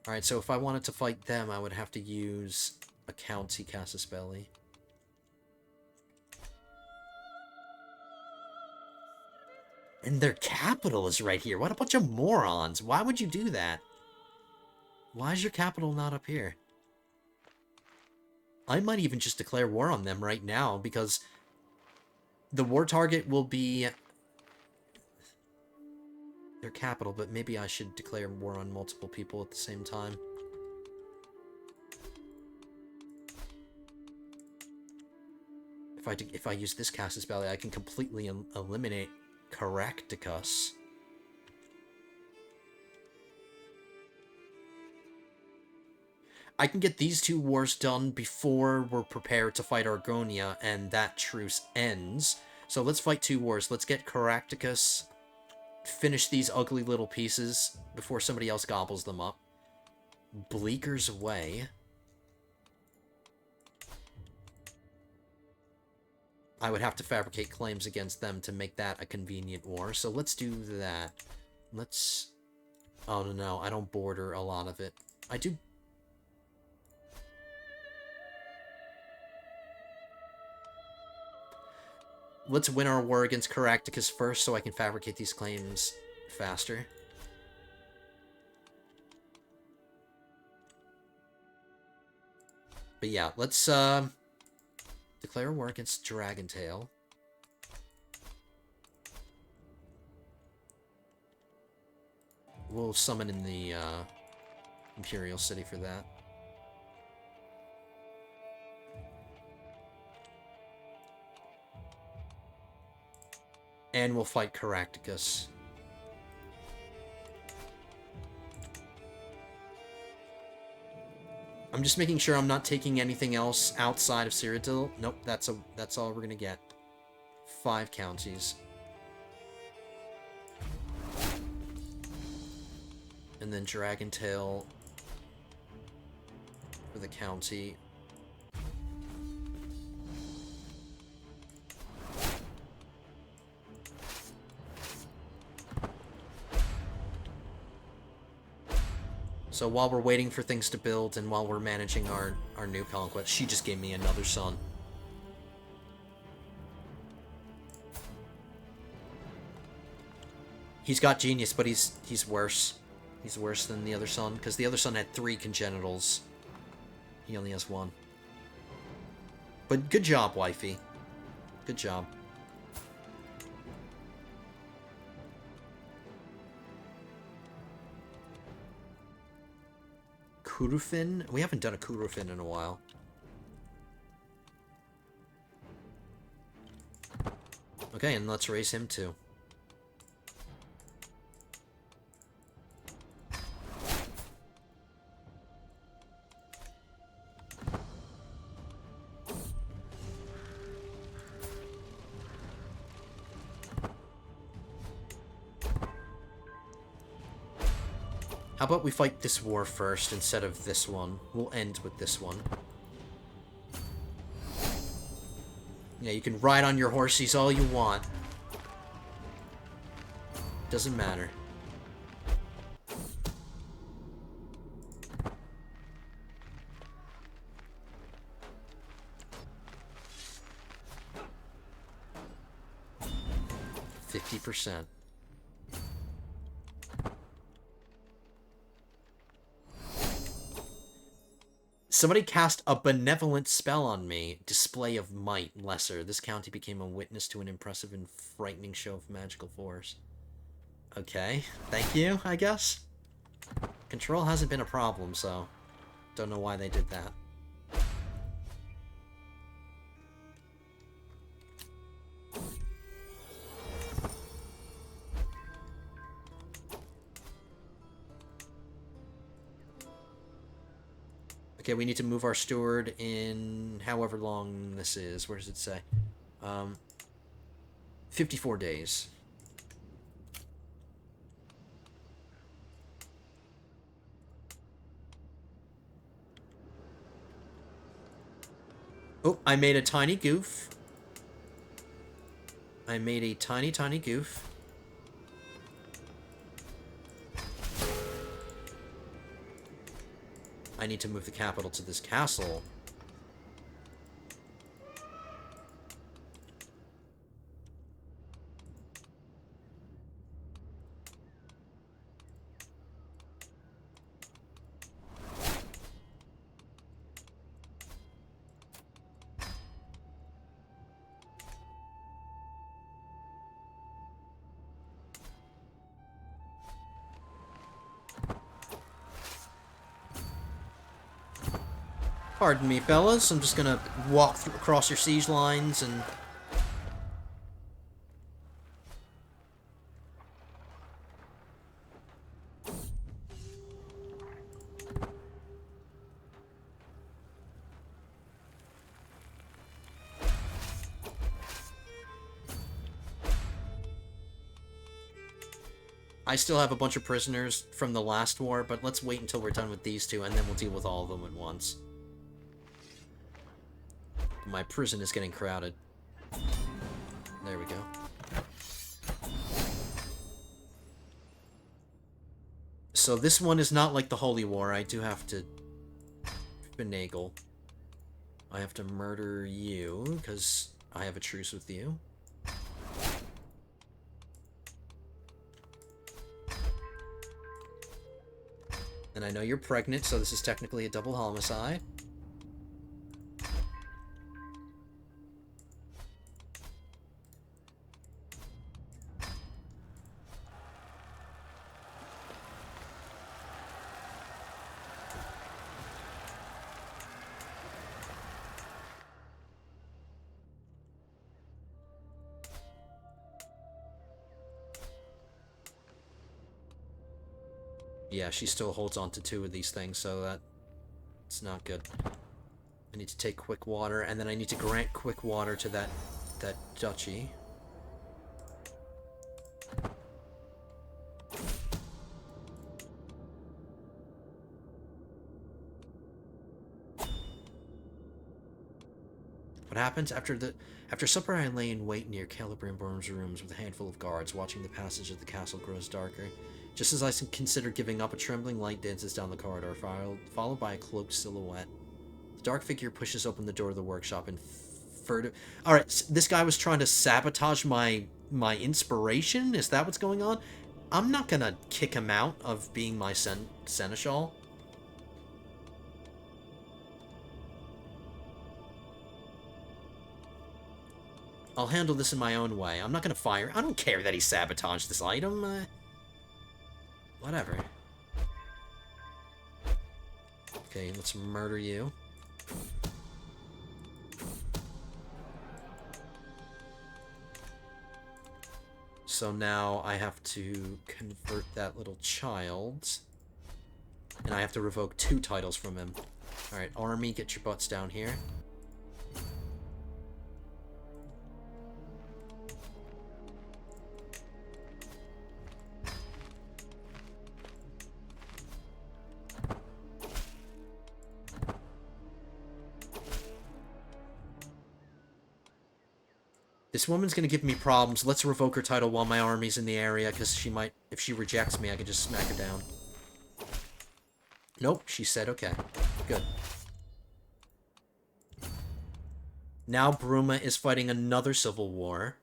S1: Alright, so if I wanted to fight them, I would have to use a County Casus Belli. And their capital is right here. What a bunch of morons. Why would you do that? Why is your capital not up here? I might even just declare war on them right now, because The war target will be their capital, but maybe I should declare war on multiple people at the same time. If I use this Casus Belli, I can completely eliminate Caractacus. I can get these two wars done before we're prepared to fight Argonia, and that truce ends. So let's fight 2 wars. Let's get Caractacus, finish these ugly little pieces before somebody else gobbles them up. Bleaker's Way. I would have to fabricate claims against them to make that a convenient war, so let's do that. Let's... Oh, no, I don't border a lot of it. I do... Let's win our war against Caractacus first so I can fabricate these claims faster. But yeah, let's declare war against Dragontail. We'll summon in the Imperial City for that. And we'll fight Caractacus. I'm just making sure I'm not taking anything else outside of Cyrodiil. Nope, that's all we're gonna get. 5 counties. And then Dragontail for the county. So while we're waiting for things to build and while we're managing our new conquest, she just gave me another son. He's got genius, but he's worse. He's worse than the other son, because the other son had 3 congenitals. He only has 1. But good job, wifey. Good job. Kurufin? We haven't done a Kurufin in a while. Okay, and let's raise him too. How about we fight this war first instead of this one? We'll end with this one. Yeah, you can ride on your horsies all you want. Doesn't matter. %. Somebody cast a benevolent spell on me. Display of might, lesser. This county became a witness to an impressive and frightening show of magical force. Okay, thank you, I guess. Control hasn't been a problem, so don't know why they did that. Okay, we need to move our steward in however long this is. Where does it say? 54 days. Oh, I made a tiny goof. I made a tiny, tiny goof. I need to move the capital to this castle. Pardon me, fellas. I'm just gonna walk across your siege lines and... I still have a bunch of prisoners from the last war, but let's wait until we're done with these two, and then we'll deal with all of them at once. My prison is getting crowded. There we go. So this one is not like the Holy War. I do have to finagle. I have to murder you, because I have a truce with you. And I know you're pregnant, so this is technically a double homicide. Yeah, she still holds on to 2 of these things, so that's not good. I need to take quick water, and then I need to grant quick water to that duchy. What happens after supper? I lay in wait near Calibrimborn's rooms with a handful of guards, watching the passage of the castle grows darker. Just as I consider giving up, a trembling light dances down the corridor, followed by a cloaked silhouette. The dark figure pushes open the door of the workshop and furtive... Alright, this guy was trying to sabotage my inspiration? Is that what's going on? I'm not gonna kick him out of being my seneschal. I'll handle this in my own way. I'm not gonna fire. I don't care that he sabotaged this item. Whatever. Okay, let's murder you. So now I have to convert that little child. And I have to revoke 2 titles from him. Alright, army, get your butts down here. This woman's gonna give me problems. Let's revoke her title while my army's in the area, because she might... If she rejects me, I could just smack her down. Nope, she said okay. Good. Now Bruma is fighting another civil war.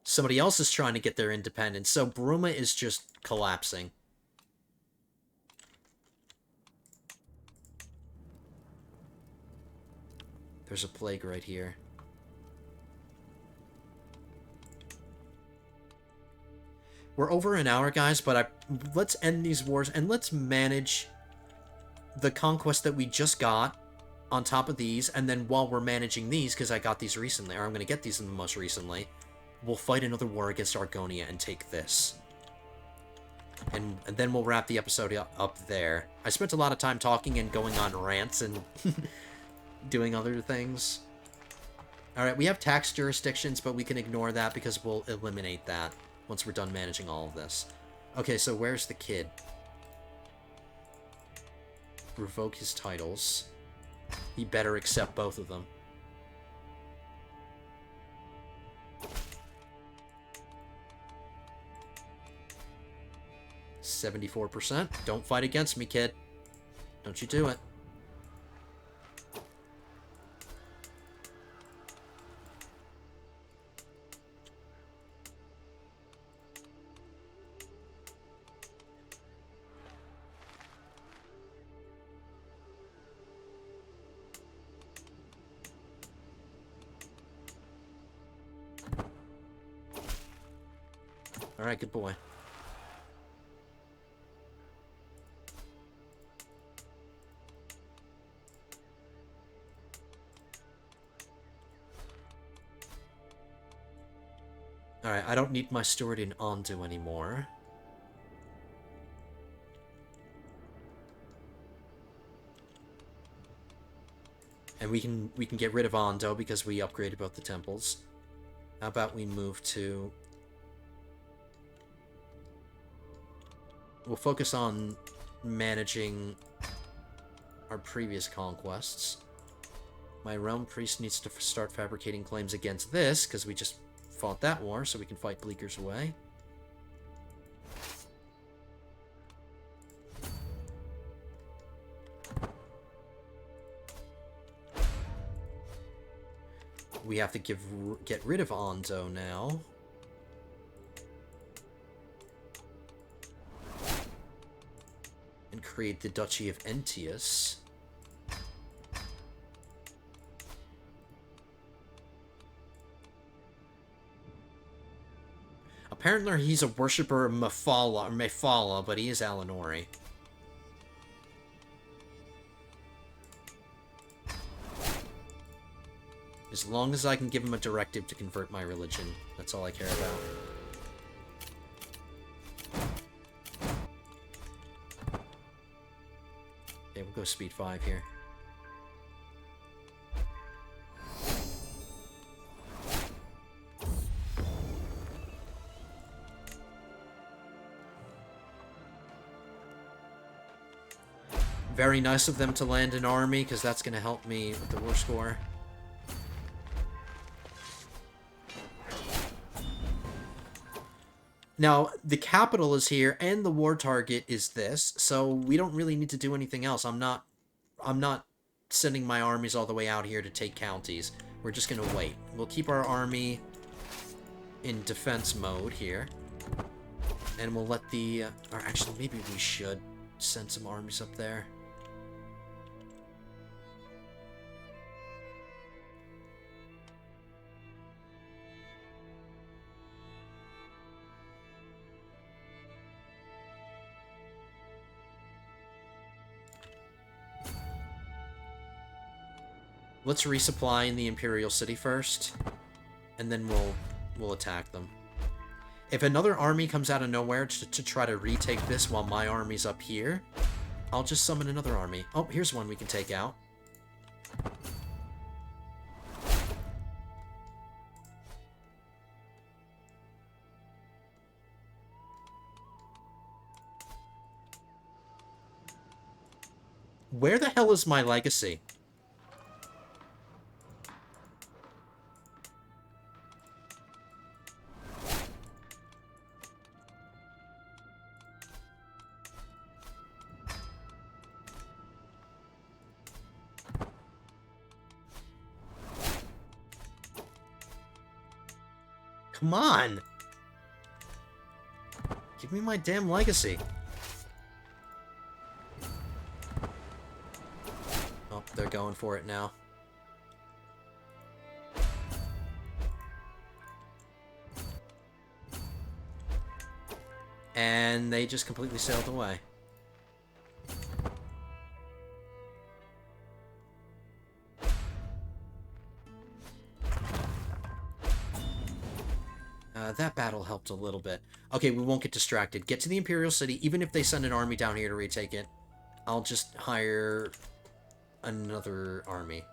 S1: Somebody else is trying to get their independence, so Bruma is just collapsing. There's a plague right here. We're over an hour, guys, but let's end these wars, and let's manage the conquest that we just got on top of these, and then while we're managing these, because I got these recently, or I'm going to get these in the most recently, we'll fight another war against Argonia and take this. And then we'll wrap the episode up there. I spent a lot of time talking and going on rants and doing other things. Alright, we have tax jurisdictions, but we can ignore that because we'll eliminate that once we're done managing all of this. Okay, so where's the kid? Revoke his titles. He better accept both of them. %. Don't fight against me, kid. Don't you do it. Alright, good boy. Alright, I don't need my steward in Ondu anymore. And we can get rid of Ondo because we upgraded both the temples. How about we move to... We'll focus on managing our previous conquests. My realm priest needs to start fabricating claims against this, because we just fought that war, so we can fight Bleakers away. We have to get rid of Onzo now. And create the Duchy of Entius. Apparently he's a worshipper of Mephala, but he is Alinori. As long as I can give him a directive to convert my religion, that's all I care about. Okay, we'll go speed 5 here. Very nice of them to land an army, because that's going to help me with the war score. Now, the capital is here, and the war target is this, so we don't really need to do anything else. I'm not sending my armies all the way out here to take counties. We're just gonna wait. We'll keep our army in defense mode here. And we'll let the... or actually, maybe we should send some armies up there. Let's resupply in the Imperial City first, and then we'll attack them. If another army comes out of nowhere to try to retake this while my army's up here, I'll just summon another army. Oh, here's one we can take out. Where the hell is my legacy? Come on! Give me my damn legacy. Oh, they're going for it now. And they just completely sailed away. That battle helped a little bit. Okay, we won't get distracted. Get to the Imperial City. Even if they send an army down here to retake it, I'll just hire another army.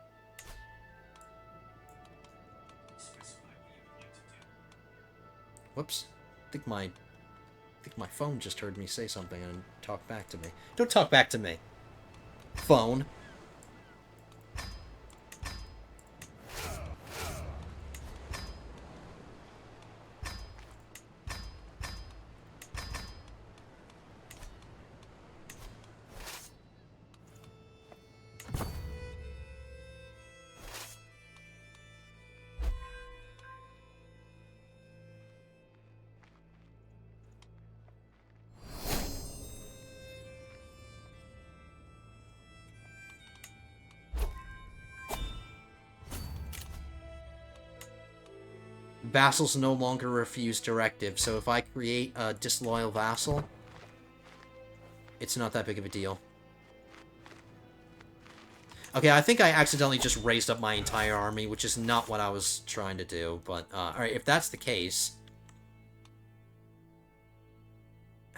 S1: Whoops. I think my phone just heard me say something and talk back to me. Don't talk back to me. Phone. Vassals no longer refuse directives, so if I create a disloyal vassal, it's not that big of a deal. Okay, I think I accidentally just raised up my entire army, which is not what I was trying to do, but, alright, if that's the case,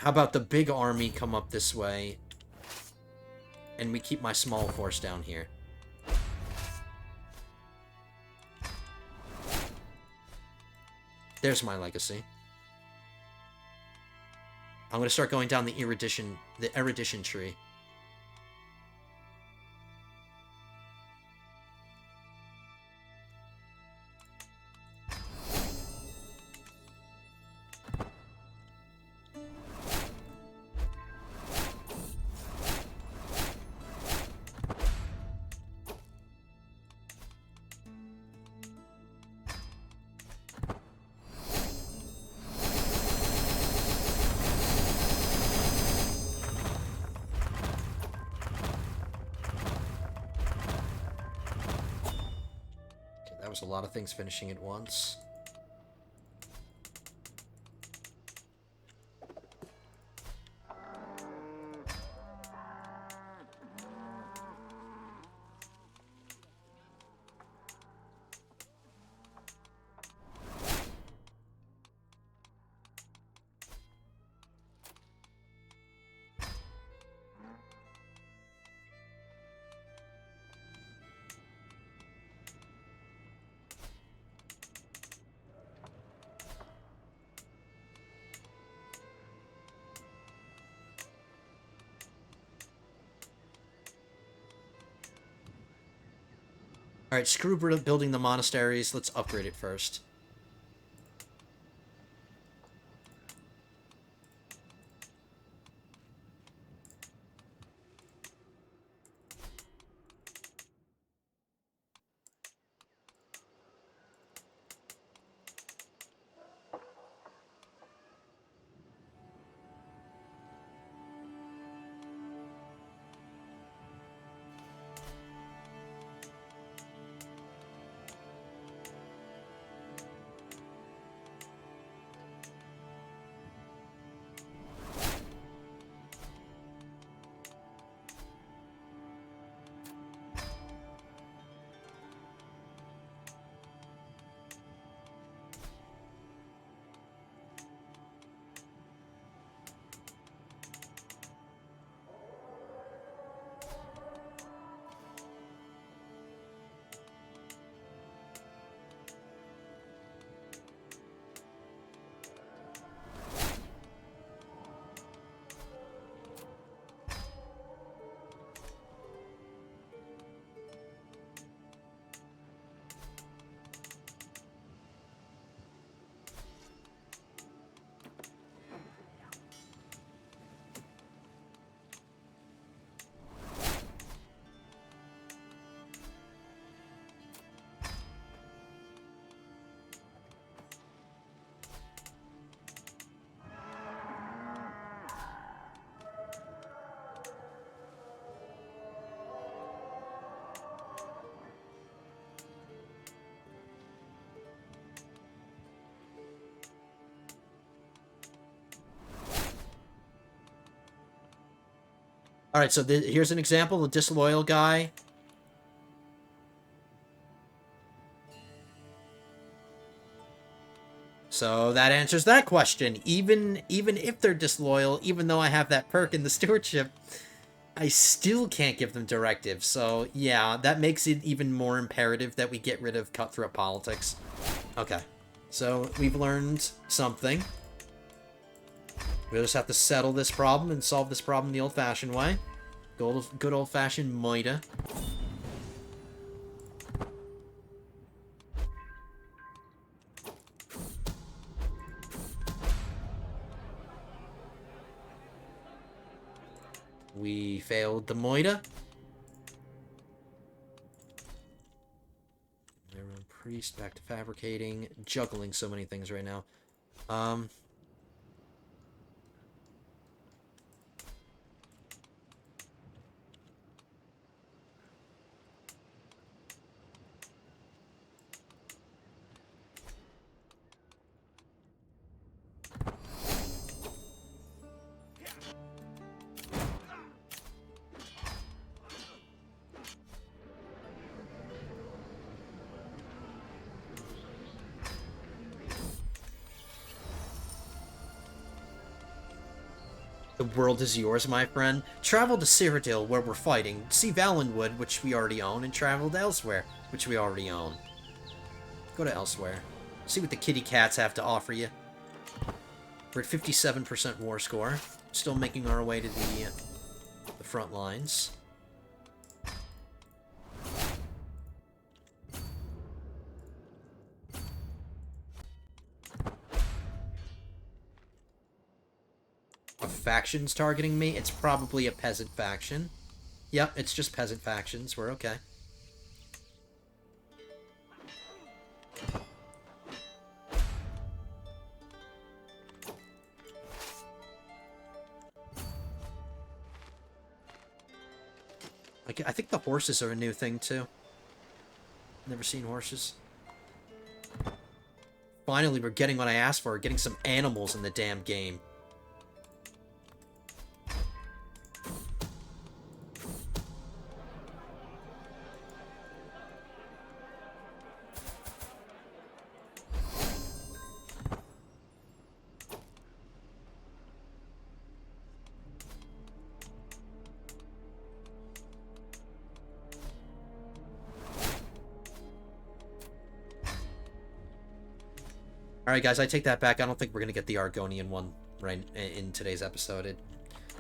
S1: How about the big army come up this way, and we keep my small force down here? There's my legacy. I'm gonna start going down the erudition tree. That was a lot of things finishing at once. Alright, screw building the monasteries. Let's upgrade it first. Alright, so here's an example. The disloyal guy. So that answers that question. Even if they're disloyal, even though I have that perk in the stewardship, I still can't give them directives. So yeah, that makes it even more imperative that we get rid of cutthroat politics. Okay, so we've learned something. We'll just have to settle this problem and solve this problem the old-fashioned way. Good old-fashioned Moida. We failed the Moida. Priest, back to fabricating. Juggling so many things right now. The world is yours, my friend. Travel to Cyrodiil, where we're fighting. See Valenwood, which we already own, and travel to Elsewhere, which we already own. Go to Elsewhere. See what the kitty cats have to offer you. We're at 57% war score. Still making our way to the front lines. A faction's targeting me? It's probably a peasant faction. Yep, it's just peasant factions. We're okay. I think the horses are a new thing, too. Never seen horses. Finally, we're getting what I asked for. We're getting some animals in the damn game. Alright, guys, I take that back. I don't think we're going to get the Argonian one right in today's episode.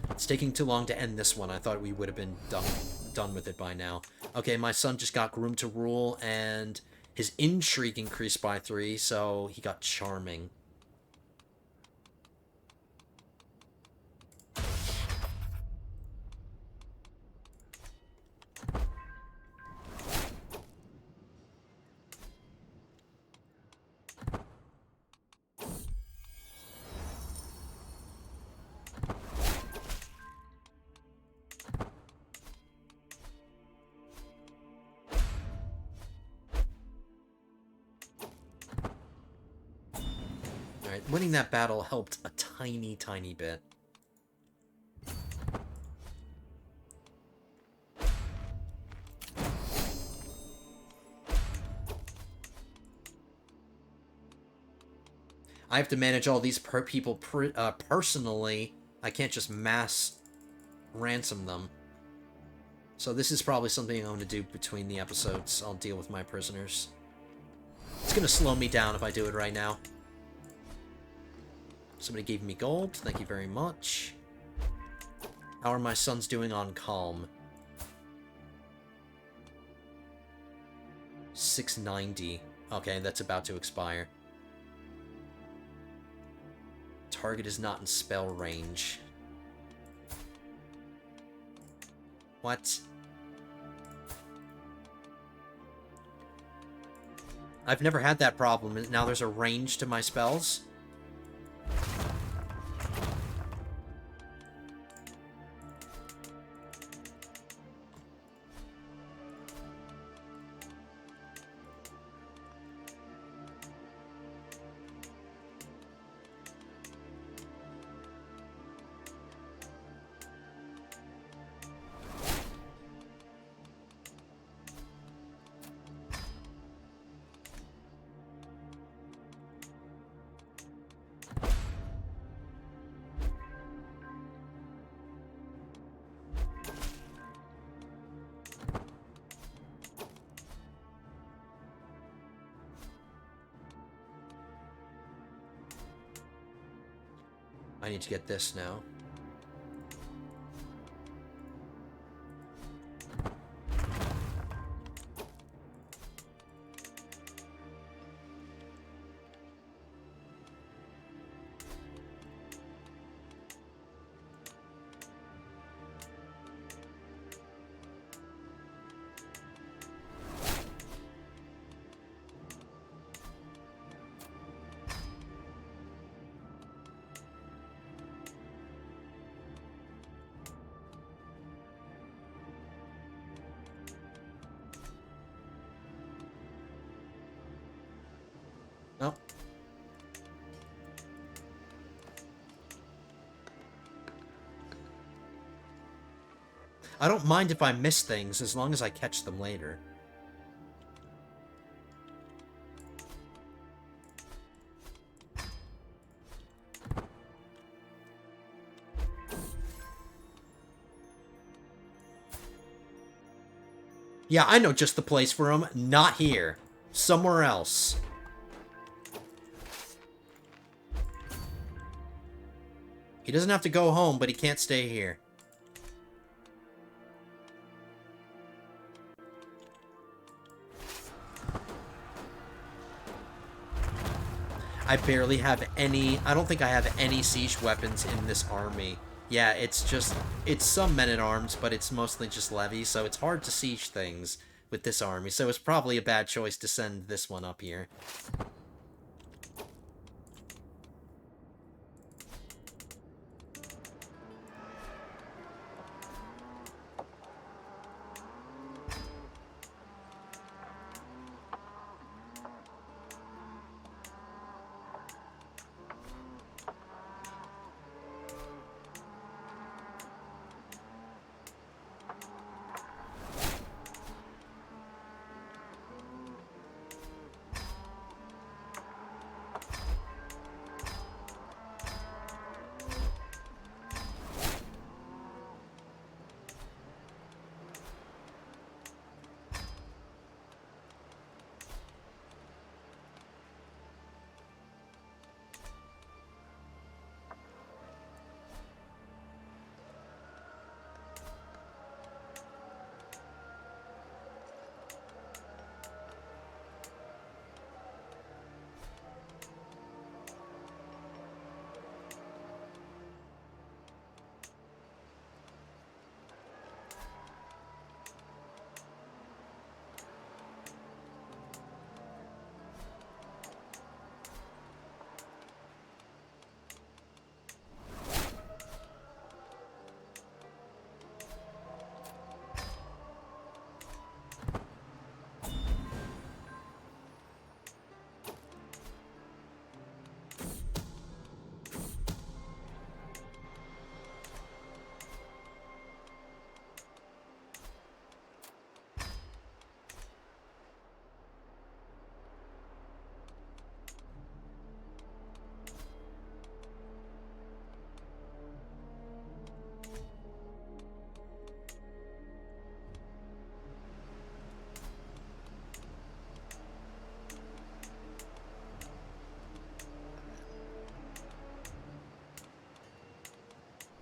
S1: It's taking too long to end this one. I thought we would have been done with it by now. Okay, my son just got groomed to rule, and his intrigue increased by 3, so he got charming. Alright, winning that battle helped a tiny, tiny bit. I have to manage all these people personally. I can't just mass ransom them. So this is probably something I'm going to do between the episodes. I'll deal with my prisoners. It's going to slow me down if I do it right now. Somebody gave me gold. Thank you very much. How are my sons doing on calm? 690. Okay, that's about to expire. Target is not in spell range. What? I've never had that problem. Now there's a range to my spells? I need to get this now. Oh. I don't mind if I miss things as long as I catch them later. Yeah, I know just the place for him. Not here. Somewhere else. He doesn't have to go home, but he can't stay here. I barely have any... I don't think I have any siege weapons in this army. Yeah, it's just... It's some men-at-arms, but it's mostly just levies, so it's hard to siege things with this army. So it's probably a bad choice to send this one up here.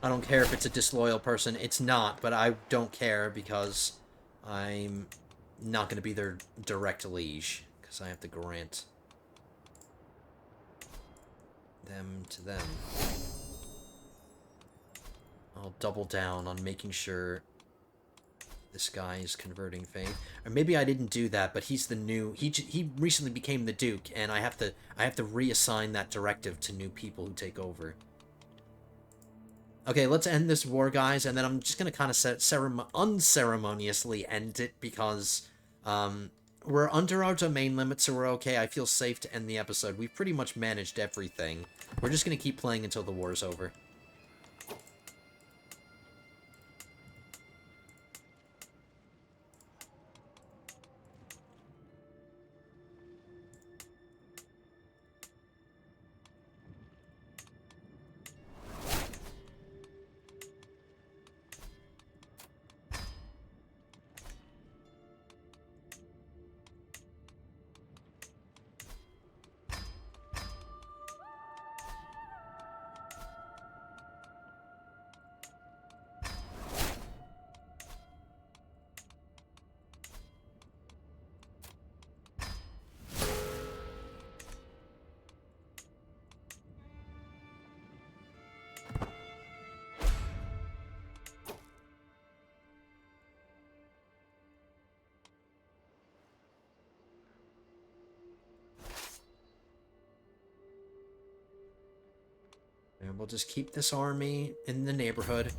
S1: I don't care if it's a disloyal person. It's not, but I don't care because I'm not going to be their direct liege. Because I have to grant them to them. I'll double down on making sure this guy is converting faith. Or maybe I didn't do that, but he's the new... He recently became the Duke, and I have to reassign that directive to new people who take over. Okay, let's end this war, guys, and then I'm just going to kind of unceremoniously end it because we're under our domain limit, so we're okay. I feel safe to end the episode. We've pretty much managed everything. We're just going to keep playing until the war's over. And we'll just keep this army in the neighborhood.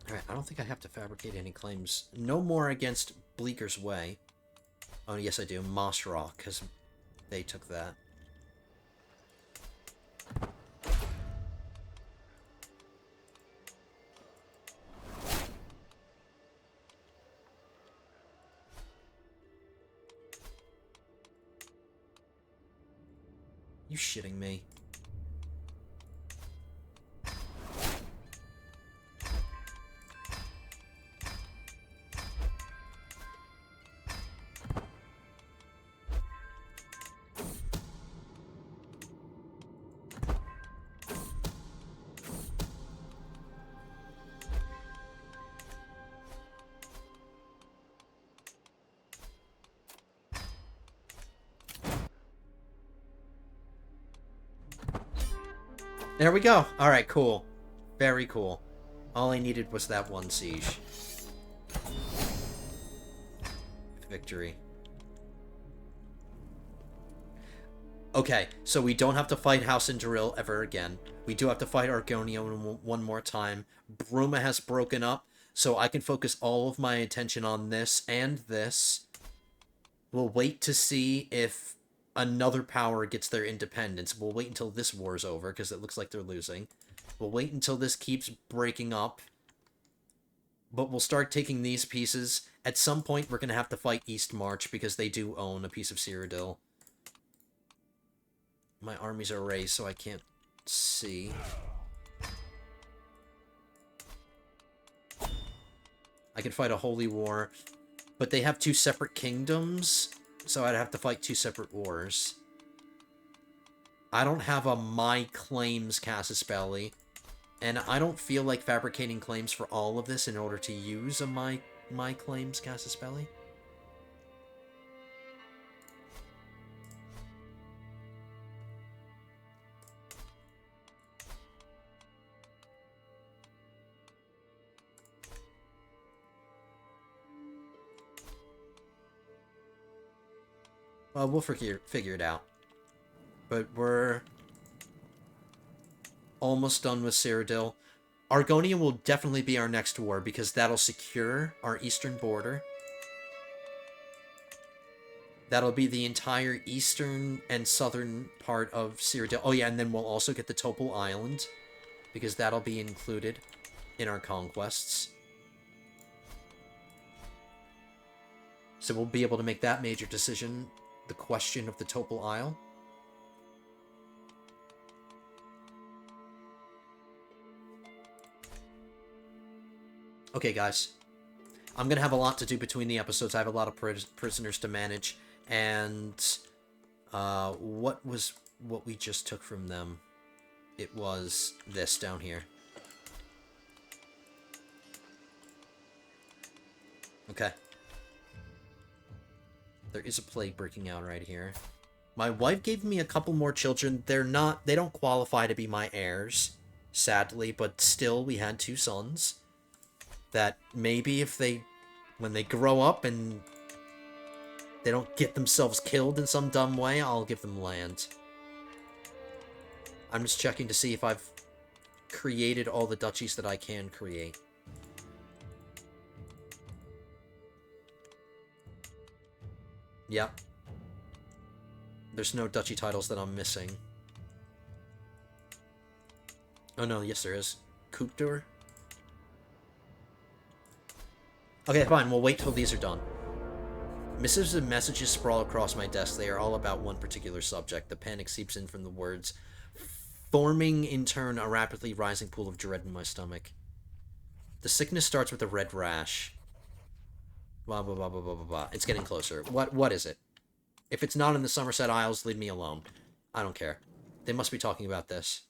S1: Alright, I don't think I have to fabricate any claims. No more against Bleeker's Way. Oh, yes, I do. Moss Rock, because they took that. You shitting me? There we go. Alright, cool. Very cool. All I needed was that one siege. Victory. Okay, so we don't have to fight House Induril ever again. We do have to fight Argonia one more time. Bruma has broken up, so I can focus all of my attention on this and this. We'll wait to see if another power gets their independence. We'll wait until this war's over, because it looks like they're losing. We'll wait until this keeps breaking up. But we'll start taking these pieces. At some point, we're going to have to fight East March, because they do own a piece of Cyrodiil. My armies are raised, so I can't see. I can fight a holy war, but they have two separate kingdoms, so I'd have to fight two separate wars. I don't have a My Claims Casus Belli, and I don't feel like fabricating claims for all of this in order to use a My Claims Casus Belli. Well, we'll figure it out. But we're almost done with Cyrodiil. Argonia will definitely be our next war, because that'll secure our eastern border. That'll be the entire eastern and southern part of Cyrodiil. Oh yeah, and then we'll also get the Topal Island, because that'll be included in our conquests. So we'll be able to make that major decision. The question of the Topal Isle. Okay, guys. I'm gonna have a lot to do between the episodes. I have a lot of prisoners to manage. And what we just took from them? It was this down here. Okay. There is a plague breaking out right here. My wife gave me a couple more children. They don't qualify to be my heirs, sadly, but still, we had two sons. That maybe when they grow up and they don't get themselves killed in some dumb way, I'll give them land. I'm just checking to see if I've created all the duchies that I can create. Yep. There's no duchy titles that I'm missing. Oh no, yes there is. Kuptur? Okay, fine, we'll wait till these are done. Missives and messages sprawl across my desk. They are all about one particular subject. The panic seeps in from the words, forming in turn a rapidly rising pool of dread in my stomach. The sickness starts with a red rash. Blah, blah, blah, blah, blah, blah, blah. It's getting closer. What is it? If it's not in the Somerset Isles, leave me alone. I don't care. They must be talking about this.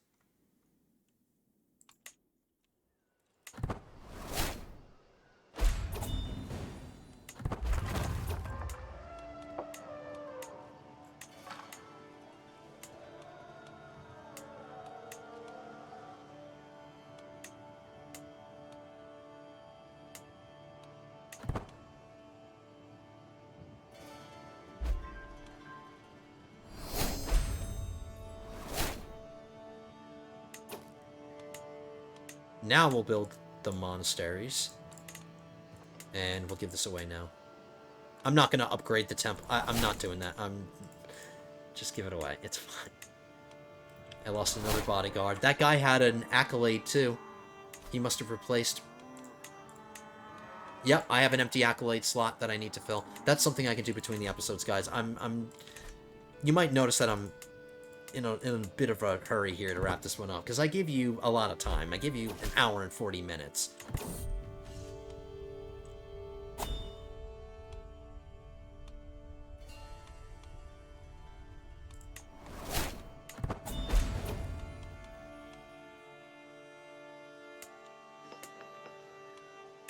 S1: Now we'll build the monasteries. And we'll give this away now. I'm not going to upgrade the temple. I'm not doing that. Just give it away. It's fine. I lost another bodyguard. That guy had an accolade, too. He must have replaced... Yep, I have an empty accolade slot that I need to fill. That's something I can do between the episodes, guys. You might notice that I'm in a bit of a hurry here to wrap this one up, because I give you a lot of time. I give you an hour and 40 minutes.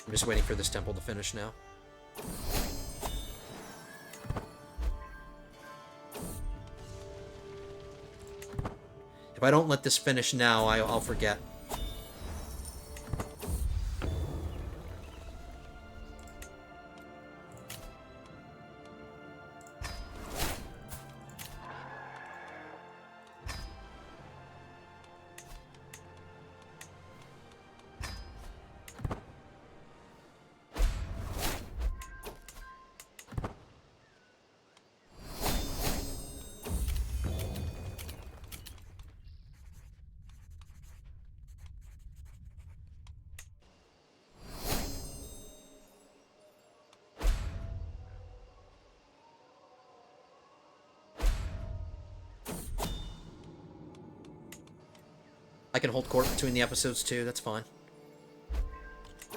S1: I'm just waiting for this temple to finish now. If I don't let this finish now, I'll forget. I can hold court between the episodes too, that's fine.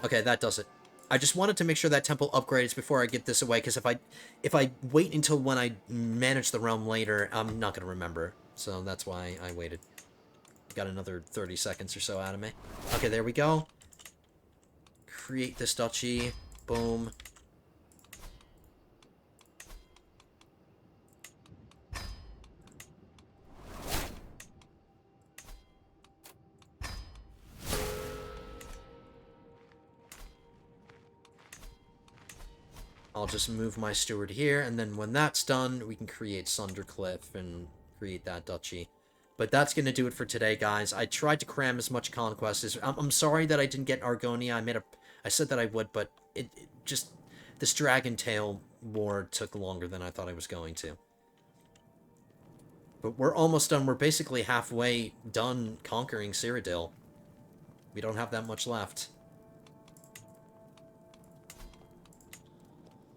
S1: Okay, that does it. I just wanted to make sure that temple upgrades before I get this away, because if I wait until when I manage the realm later, I'm not going to remember. So that's why I waited. Got another 30 seconds or so out of me. Okay, there we go. Create this duchy. Boom. I'll just move my steward here, and then when that's done, we can create Sundercliff and create that duchy. But that's going to do it for today, guys. I tried to cram as much conquest as... I'm sorry that I didn't get Argonia. I said that I would, but it just... This Dragon Tail war took longer than I thought I was going to. But we're almost done. We're basically halfway done conquering Cyrodiil. We don't have that much left.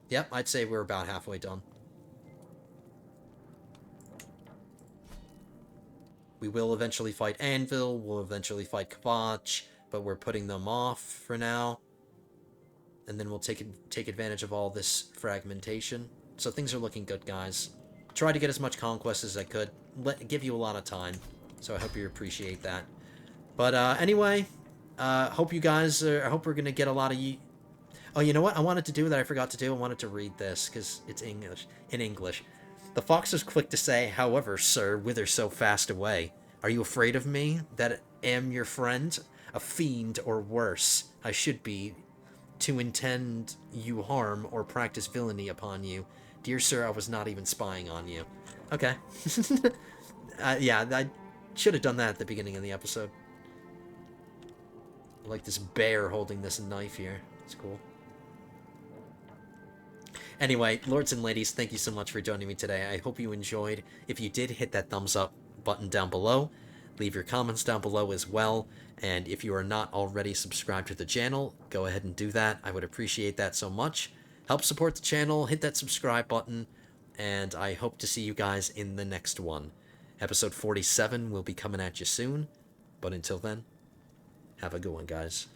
S1: Yep, I'd say we're about halfway done. We will eventually fight Anvil, we'll eventually fight Kvatch, but we're putting them off for now. And then we'll take advantage of all this fragmentation. So things are looking good, guys. Try to get as much conquest as I could. Give you a lot of time, so I hope you appreciate that. But anyway, hope you guys... I hope we're going to get a lot of you... Oh, you know what I wanted to do that I forgot to do? I wanted to read this, because it's English. In English. The fox was quick to say, "However, sir, whither so fast away? Are you afraid of me, that am your friend? A fiend, or worse, I should be, to intend you harm, or practice villainy upon you. Dear sir, I was not even spying on you." Okay. Yeah, I should have done that at the beginning of the episode. I like this bear holding this knife here. It's cool. Anyway, lords and ladies, thank you so much for joining me today. I hope you enjoyed. If you did, hit that thumbs up button down below. Leave your comments down below as well. And if you are not already subscribed to the channel, go ahead and do that. I would appreciate that so much. Help support the channel, hit that subscribe button, and I hope to see you guys in the next one. Episode 47 will be coming at you soon. But until then, have a good one, guys.